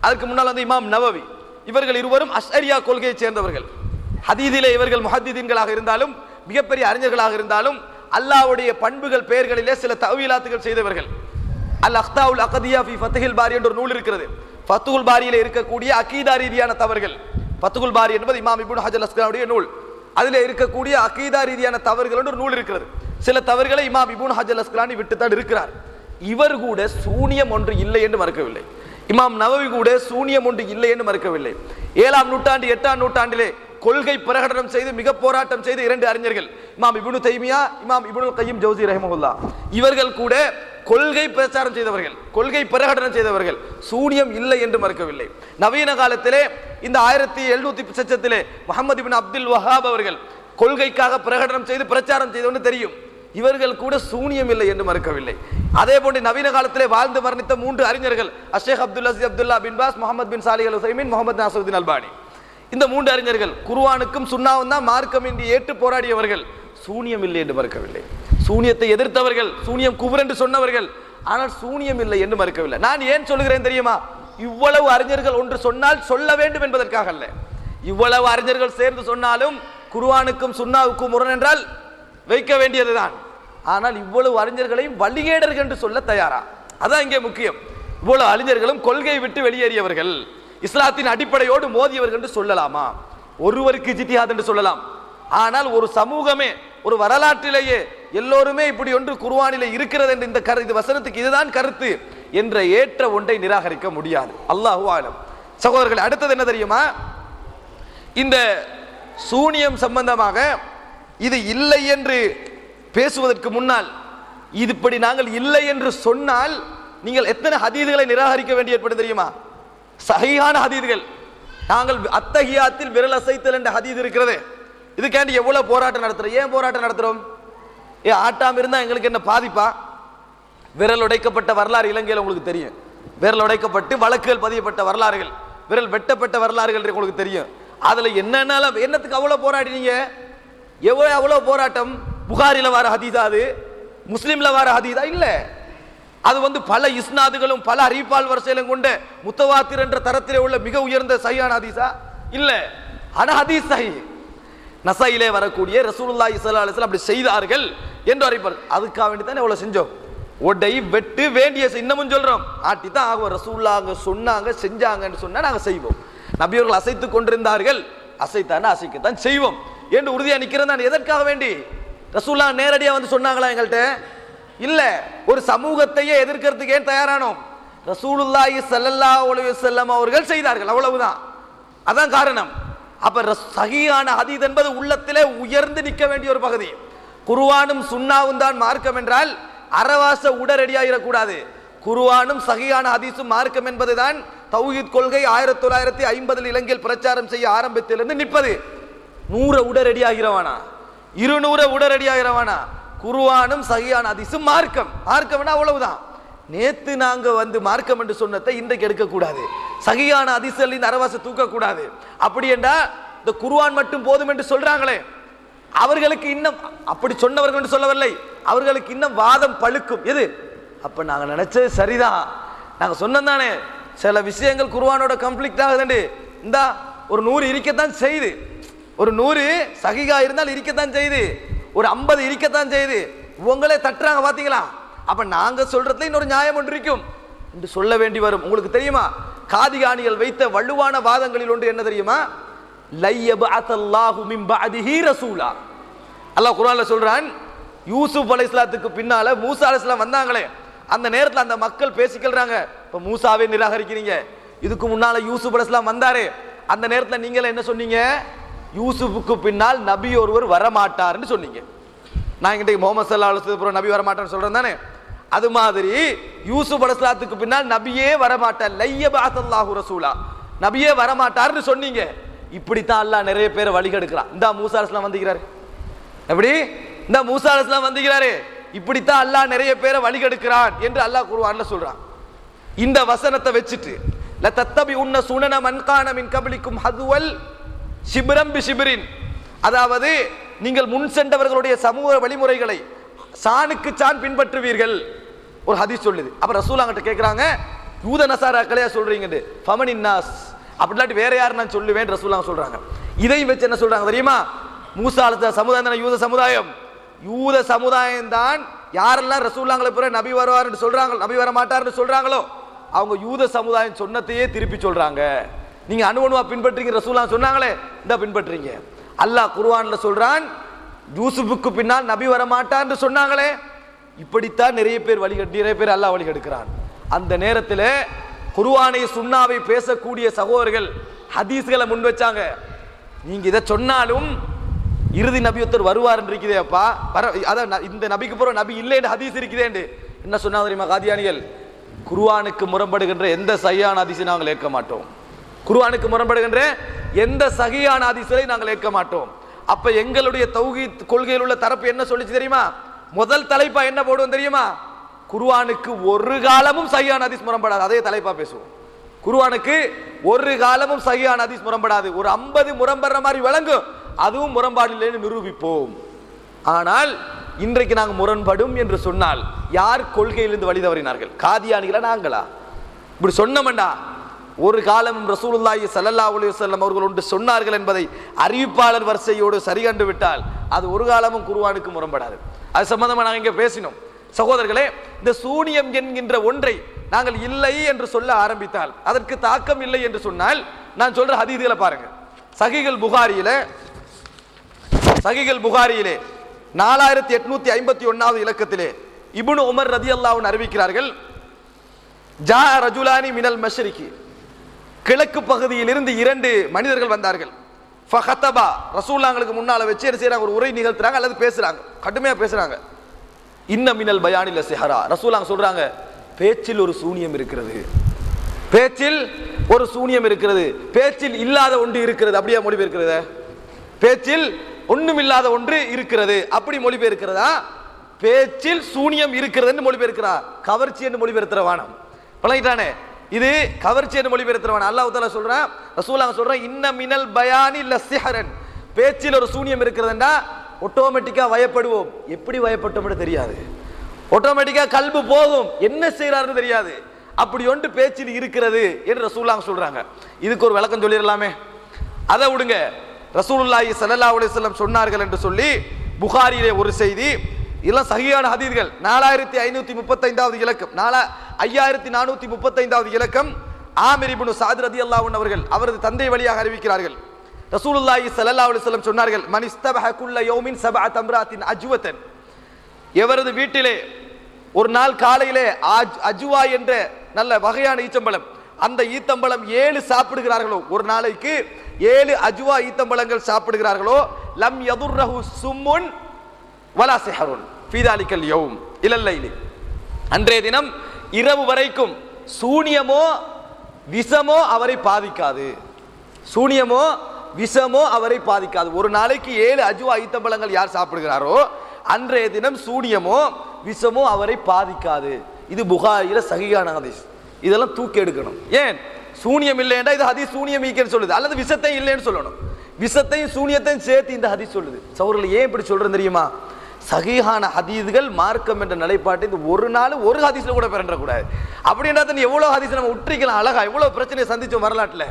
அதுக்கு முன்னால் வந்து இமாம் நவவி, இவர்கள் இருவரும் அஷ்அரியா கொள்கையை சேர்ந்தவர்கள். ஹதீதிலே இவர்கள் முஹத்திதீன்களாக இருந்தாலும் மிகப்பெரிய அறிஞர்களாக இருந்தாலும் அல்லாஹ்வுடைய பண்புகள் பெயர்களிலே சில தஅவீலாத்துகள் செய்தவர்கள். அல் அக்தாவுல் அகதியா ஃபி ஃபத்ஹுல் பாரி என்ற ஒரு நூல் இருக்கிறது. ஃபத்ஹுல் பாரியிலே இருக்கக்கூடிய அகீதா ரீதியான தவறுகள், ஃபத்ஹுல் பாரி என்பது இமாம் இப்னு ஹஜர் அஸ்கலானியுடைய நூல், அதிலே இருக்கக்கூடிய அகீதா ரீதியான தவறுகள் என்ற ஒரு நூல் இருக்கிறது. சில தவறுகளை இமாம் இப்னு ஹஜர் அஸ்கலானி விட்டுத்தான் இருக்கிறார். இவர் கூட சூனியம் ஒன்று இல்லை என்று மறுக்கவில்லை. இமாம் நவவி கூட சூனியம் ஒன்று இல்லை என்று மறுக்கவில்லை. 7ஆம் நூற்றாண்டு 8ஆம் நூற்றாண்டிலே கொள்கை பிரகடனம் செய்து மிக போராட்டம் செய்த 2 அறிஞர்கள், இமாம் இப்னு தைமியா, இமாம் இப்னுல் கையிம் ஜௌசி ரஹிமஹுல்லாஹ், இவர்கள் கூட கொள்கை பிரச்சாரம் செய்தவர்கள், கொள்கை பிரகடனம் செய்தவர்கள், சூனியம் இல்லை என்று மறுக்கவில்லை. நவீன காலத்திலே இந்த 1700 முஹம்மது இப்னு அப்துல் வஹாப் அவர்கள் கொள்கைக்காக பிரகடனம் செய்து பிரச்சாரம் செய்தவன்னு தெரியும். இவர்கள் கூட சூனியம் இல்லை என்று மறுக்கவில்லை. அதே போன்று நவீன காலத்திலே வாழ்ந்து மரணித்த 3 அறிஞர்கள், அஷேக் அப்துல் அசீஸ் அப்துல்லா பின் பாஸ், முகமது பின் சாலிஹ் அல் உசைமின், முகமது நாசருதீன் அல்பானி, இந்த 3 அறிஞர்கள் குர்ஆனுக்கும் சுன்னாவும் தான் மார்க்கம் என்று ஏற்று போராடியவர்கள், சூனியம் இல்லை என்று மறுக்கவில்லை. சூனியத்தை எதிர்த்தவர்கள், சூனியம் குஃப்ர் என்று சொன்னவர்கள், ஆனால் சூனியம் இல்லை என்று மறுக்கவில்லை. நான் ஏன் சொல்கிறேன் தெரியுமா? இவ்வளவு அறிஞர்கள் ஒன்று சொன்னால் சொல்ல வேண்டும் என்பதற்காக அல்ல. இவ்வளவு அறிஞர்கள் சேர்ந்து சொன்னாலும் குர்ஆனுக்கும் சுன்னாவுக்கும் முரண் என்றால் வைக்க வேண்டியதுதான். ஆனால் இவ்வளவு அறிஞர்களையும் வழிகேடர்கள் என்று சொல்ல தயாரா? அதான் இங்கே முக்கியம். இவ்வளவு அறிஞர்களும் கொள்கை விட்டு வெளியேறியவர்கள், இஸ்லாத்தின் அடிப்படையோடு மோதியவர்கள் என்று சொல்லலாமா? ஒருவருக்கு ஜித்திஹாத் என்று சொல்லலாம். ஆனால் ஒரு சமூகமே, ஒரு வரலாற்றிலேயே எல்லோருமே இப்படி ஒன்று குர்ஆனிலே இருக்கிறது என்ற இந்த வசனத்துக்கு இதுதான் கருத்து என்ற ஏற்ற ஒன்றை நிராகரிக்க முடியாது. அல்லாஹு ஆலம். சகோதரர்கள், அடுத்தது என்ன தெரியுமா? இந்த சூனியம் சம்பந்தமாக இது இல்லை என்று பேசுவதற்கு முன்னால், இது இப்படி நாங்கள் இல்லை என்று சொன்னால் நீங்கள் எத்தனை ஹதீதுகளை நிராகரிக்க வேண்டி ஏற்படும் தெரியுமா? சஹீஹான ஹதீதுகள். நாங்கள் அத்தஹியாத்தில் விரல் அசைத்தல் என்ற ஹதீது இருக்கிறது, இதுக்காண்டி எவ்வளவு போராட்டம் நடத்துறோம். ஏன் போராட்டம் நடத்துறோம்? ஆட்டாம இருந்தா எங்களுக்கு என்ன பாதிப்பா? விரல் உடைக்கப்பட்ட வரலாறு இலங்கையில் உங்களுக்கு தெரியும். விரல் உடைக்கப்பட்டு வழக்குகள் பதியப்பட்ட வரலாறுகள், விரல் வெட்டப்பட்ட வரலாறுகள் உங்களுக்கு தெரியும். அதுல என்னன்னாலும் என்னத்துக்கு அவ்வளவு போராடினீங்க? எவ்வளவு போராட்டம்? புகாரில வர ஹதீதா, அது முஸ்லிம்ல வர ஹதீதா இல்ல. அது வந்து பல இஸ்னாதுகளும் பல அறிவிப்பால் வரிசையிலும் கொண்ட முத்தவாத்திர் என்ற தரத்திலே உள்ள மிக உயர்ந்த சஹீஹான ஹதீஸா இல்ல. ஆனா ஹதீஸ் சஹீஹ். நஸாயிலே வரக்கூடிய ரசூலுல்லாஹி ஸல்லல்லாஹு அலைஹி வஸல்லம் அப்படி செய்தார்கள் என்று அறிவிப்பார். அதுக்காக வேண்டி தான் எவ்வளவு செஞ்சோம். ஒடை வெட்டு வேண்டிய இன்னமும் சொல்றோம். ஆட்டி தான் ஆகும். ரசூலுல்லாஹ் சொன்னாங்க, செஞ்சாங்கன்னு சொன்னா நாங்க செய்வோம். நபியவர்கள் அசைத்து கொண்டிருந்தார்கள், அசைத்தான அசைக்கத்தான் செய்வோம் என்று உறுதியா நிக்கிறேன். நான் எதற்காக வேண்டி? ரசூலுல்லாஹ் நேரடியா வந்து சொன்னாங்களா எங்கள்கிட்ட? இல்ல. ஒரு சமூகத்தையே எதிர்க்கிறதுக்கு ஏன் தயாரானோம்? ரசூலுல்லாஹி ஸல்லல்லாஹு அலைஹி வஸல்லம் அவர்கள் செய்தார்கள், அவ்வளவுதான். அதான் காரணம். அப்ப சஹீஹான ஹதீஸ் என்பது உள்ளத்திலே உயர்ந்து நிற்க வேண்டிய ஒரு பகுதி. குர்ஆனும் சுன்னாவும் தான் மார்க்கம் என்றால் அரவாச உடனடியாயிடக்கூடாது. குர்ஆனும் சஹீஹான ஹதீஸும் மார்க்கம் என்பதுதான் தௌஹீத் கொள்கை 1950 இலங்கையில் பிரச்சாரம் செய்ய ஆரம்பத்திலிருந்து நிற்பது. 100 உடனடியாகிறவானா, 200 உடனடியாகிறவானா? குர்ஆனும் சஹீஹான ஹதீஸும் மார்க்கம். மார்க்கம்னா அவ்வளவுதான். நேத்து நாங்க வந்து மார்க்கம் என்று சொன்னதை இன்றைக்கு எடுக்கக்கூடாது. சஹீஹான ஹதீஸ்கள் இந்த அரவாச தூக்கக்கூடாது. அப்படி என்றா இந்த குர்ஆன் மட்டும் போதும் என்று சொல்றாங்களே, அவர்களுக்கு இன்னும் அப்படி சொன்னவர்கள் என்று சொல்லவில்லை, அவர்களுக்கு இன்னும் வாதம் பழுக்கும். எது? அப்ப நாங்க நினைச்சது சரிதான், நாங்க சொன்னதானே சில விஷயங்கள் குர்ஆனோட கம்ப்ளீட் ஆகுதுண்டு. இந்த ஒரு 100 இருக்கத்தான் செய்து, ஒரு 100 சஹீஹா இருந்தால் இருக்கத்தான் செய்து, ஒரு 50 இருக்கத்தான் செய்து. உங்களே தட்டுறாங்க பாத்தீங்களா? அப்ப நாங்க சொல்றதுல இன்னொரு நியாயம் ஒன்று இருக்கும் என்று சொல்ல வேண்டி வரும். உங்களுக்கு தெரியுமா, காதிகானிகள் வைத்த வலுவான வாதங்களில் ஒன்று என்ன தெரியுமா? லையபஅத்தல்லாஹு மின் பஅதிஹி ரசூலா. அல்லாஹ் குர்ஆன்ல சொல்றான், யூசுப் அலைஹிஸ்ஸலாத்துக்கு பின்னால மூசா அலைஹிஸ்ஸலாம் வந்தாங்களே, அந்த நேரத்தில் அந்த மக்கள் பேசிக்கிறாங்க, இப்ப மூசாவை நிராகரிக்கிறீங்க, இதுக்கு முன்னால யூசுப் அலைஹிஸ்ஸலாம் வந்தாரே, அந்த நேரத்தில் நீங்க என்ன சொன்னீங்க? யூசுஃபுக்கு பின்னால் நபி ஒருவர் வரமாட்டார்னு சொன்னீங்க. நான் இன்றைக்கு முகமது ஸல்லல்லாஹு அலைஹி வஸல்லம் நபி வரமாட்டார்னு சொல்றேன் தானே? அது மாதிரி யூசுப் அலைஹிஸ்ஸலாத்துக்கு பின்னால் நபியே வரமாட்டார், லையபஅத்தல்லாஹு ரசூலா, நபியே வரமாட்டார்னு சொன்னீங்க. இப்படித்தான் அல்லாஹ் நிறைய பேரை வழிகெடுக்கிறான். இந்த மூசா அலைஹிஸ்ஸலாம் வந்துகிறாரு, எப்படி இந்த மூசா அலைஹிஸ்ஸலாம் வந்துகிறாரு, இப்படித்தான் அல்லாஹ் நிறைய பேரை வழிகெடுக்கிறான் என்று அல்லாஹ் குர்ஆன்ல சொல்றான். இந்த வசனத்தை வச்சுட்டு லதத்தபிஉன்ன சுனன மன் கான மின் கப்லிக்கும் ஹதுவல் ஷிப்ரம் பிஷிப்ரின், அதாவது நீங்கள் முன் சென்றவர்களுடைய சமூக வழிமுறைகளை சாணுக்கு சான் பின்பற்றுவீர்கள் ஒரு ஹதீஸ் சொல்லுது. அப்ப ரசூலுல்லாஹ்கிட்ட கேக்குறாங்க, யூத நசாராக்களையா சொல்றீங்க ஃபமனின் நாஸ், அப்படி இல்லாட்டி வேற யார் நான் சொல்லுவேன் ரசூலுல்லாஹ் சொல்றாங்க. இதையும் வச்சு என்ன சொல்றாங்க தெரியுமா? மூசா அலைஹிஸ்ஸலாம் சமுதாயம் தான யூத சமுதாயம். யூத சமுதாயம் தான் யாரெல்லாம் ரசூலுல்லாஹ்களை பிறகு நபி வருவார்னு சொல்றாங்க, நபி வர மாட்டார்னு சொல்றாங்களோ அவங்க யூத சமுதாயம் சொன்னதையே திருப்பி சொல்றாங்க. நீங்க அணுவணுவா பின்பற்றீங்க ரசூலுல்லாஹ் சொன்னாங்களே, இந்த பின்பற்றீங்க. அல்லாஹ் குர்ஆன்ல சொல்றான், யூசுஃபுக்கு பின்னால் நபி வர மாட்டார்னு சொன்னாங்களே, இப்படித்தான் நிறைய பேர் அல்லாஹ் வழி கெடுக்கிறான். அந்த நேரத்தில் குர்ஆனை சுன்னாவை பேசக்கூடிய சகோதரர்கள் ஹதீஸ்களை முன் வச்சாங்க. நீங்க இதை சொன்னாலும் இறுதி நபி ஒருத்தர் வருவார் இருக்குதே அப்பா, அதான் இந்த நபிக்கு பிறகு நபி இல்லைன்னு ஹதீஸ் இருக்குதேன்னு என்ன சொன்னா தெரியுமா காதியானிகள்? குர்ஆனுக்கு முரண்படுகின்ற எந்த சஹீஹான ஹதீஸை நாங்கள் ஏற்க மாட்டோம். குர்ஆனுக்கு முரண்படுகின்ற எந்த சஹீஹான ஹதீஸை நாங்கள் ஏற்க மாட்டோம். அப்ப எங்களுடைய தௌஹீத் கொள்கையில் உள்ள தரப்பு என்ன சொல்லிச்சு தெரியுமா? முதல் தலைப்பா என்ன போடுவோம் தெரியுமா? குர்ஆனுக்கு ஒரு காலமும் சஹீஹான ஹதீஸ் முரண்படாது, அதே தலைப்பா பேசுவோம். குர்ஆனுக்கு ஒரு காலமும் சஹீஹான ஹதீஸ் முரண்படாது, ஒரு 50 முரண்படுற மாதிரி விளங்கும், அதுவும் முரண்பாடு இல்லைன்னு நிரூபிப்போம். ஆனால் இன்றைக்கு நாங்கள் முரண்படும் என்று சொன்னால் யார் கொள்கையிலிருந்து வழி தவறினார்கள்? காதியானிகளா நாங்களா? இப்படி சொன்னோம்டா ஒரு காலம் ரசூலுல்லாஹி ஸல்லல்லாஹு அலைஹி வஸல்லம் அவர்கள் ஒன்று சொன்னார்கள் என்பதை அறிவிப்பாளர் வரிசையோடு சரி கண்டு விட்டால் அது ஒரு காலமும் குர்ஆனுக்கு முரண்படாது. அது சம்பந்தமா நாங்கள் இங்கே பேசினோம். சகோதரர்களே, இந்த சூனியம் என்கின்ற ஒன்றை நாங்கள் இல்லை என்று சொல்ல ஆரம்பித்தால், அதற்கு தாக்கம் இல்லை என்று சொன்னால், நான் சொல்ற ஹதீஸ்களை பாருங்க. சஹீஹுல் புகாரியிலே 4851வது இலக்கத்திலே இப்னு உமர் ரலியல்லாஹு அன்ஹு அறிவிக்கிறார்கள், ஜா ரஜுலானி மினல் மஷ்ரிகி, கிழக்கு பகுதியிலிருந்து 2 மனிதர்கள் வந்தார்கள். ஃபஹதபா, ரசூலுல்லாஹ்களுக்கு முன்னால வச்சு என்ன செய்றாங்க? ஒரு உரை நிகழ்த்துறாங்க அல்லது பேசுறாங்க, கடுமையா பேசுறாங்க. இன்ன மினல் பயானில் சிஹரா, ரசூலுல்லாஹ் சொல்றாங்க, பேச்சில் ஒரு சூனியம் இருக்கிறது, பேச்சில் ஒரு சூனியம் இருக்கிறது, பேச்சில் இல்லாத ஒன்று இருக்கிறது. அப்படியே மொழிபெயர்க்கிறத, பேச்சில் ஒண்ணும் இல்லாத ஒன்று இருக்கிறது அப்படி மொழிபெயர்க்கிறதா? பேச்சில் சூனியம் இருக்கிறது மொழிபெயர்க்கிறா? கவர்ச்சி என்று மொழிபெயர்க்கிற வானம் பழகிட்டானே, இது கவர்ச்சி என்று மொழிபெயர்க்கிற வானம். அல்லாஹ் தஆலா சொல்றான், ரசூலுல்லாஹ் சொல்றான், இன்ன மினல் பயானி லசிஹரன், பேச்சில் ஒரு சூனியம் இருக்கிறதுன்னா ஆட்டோமேட்டிக்கா வயப்படுவோம். எப்படி வயப்பட்டோம்னு தெரியாது, ஆட்டோமேட்டிக்கா கல்பு போகும், என்ன செய்யறாருன்னு தெரியாது. அப்படி ஒன்று பேச்சில் இருக்கிறது என்று ரசூலுல்லாஹ் சொல்றாங்க. இதுக்கு ஒரு விளக்கம் சொல்லிடலாமே. அதை விடுங்க, ரசூலுல்லாஹி ஸல்லல்லாஹு அலைஹி வஸல்லம் சொன்னார்கள் என்று சொல்லி புகாரியிலே ஒரு செய்தி, இதெல்லாம் சஹீஹான ஹதீஸ்கள். 4535வது இலக்கம், 5435வது இலக்கம். ஆமிர் இப்னு சஅத் ரலியல்லாஹு அன்ஹு அவர்கள் அவரது தந்தை வழியாக அறிவிக்கிறார்கள், ரசூலுல்லாஹி ஸல்லல்லாஹு அலைஹி வஸல்லம் சொன்னார்கள், மன் இஸ்தபஹ குல்ல யௌமின் சபஅ தம்ராத்தின் அஜ்வதன், எவரது வீட்டிலே ஒரு நாள் காலையிலே அஜ்வா என்ற நல்ல வகையான ஈச்சம்பழம், அந்த ஈத்தம்பழம் 7 சாப்பிடுகிறார்களோ, ஒரு நாளைக்கு 7 அஜ்வா ஈத்தம்பழங்கள் சாப்பிடுகிறார்களோ, லம் யதுர்ரஹு சும்முன் வலா சிஹருன் ஃபீ தாலிகல் யௌம் இலல் லைலி, அன்றைய தினம் இரவு வரைக்கும் சூனியமோ விஷமோ அவரை பாதிக்காது, சூனியமோ விஷமோ அவரை பாதிக்காது. ஒரு நாளைக்கு 7 அஜ்வா ஈத்தம்பழங்கள் யார் சாப்பிடுகிறாரோ அன்றைய தினம் சூனியமோ விஷமோ அவரை பாதிக்காது. இது புகாரில சஹீஹான ஹதீஸ். இதெல்லாம் தூக்கி எடுக்கணும். ஏன்? சூனியம் இல்லைன்னா இது ஹதீஸ் சூனியம் ஈக்கன்னு சொல்லுது, அல்லது விஷத்தை இல்லைன்னு சொல்லணும். விஷத்தையும் சூனியத்தையும் சேர்த்து இந்த ஹதீஸ் சொல்லுது. சகோதரர்களே, ஏன் இப்படி சொல்றேன் தெரியுமா? சஹீஹான ஹதீஸ்கள் மார்க்கம் என்ற நிலைப்பாட்டை இந்த ஒரு நாள் ஒரு ஹதீஸ்ல கூட பிறண்டக்கூடாது. அப்படின்னா எவ்வளவு ஹதீஸ் நம்ம உற்றிக்கலாம் அழகா, எவ்வளவு பிரச்சனையை சந்திச்சோம் வரலாற்றுல.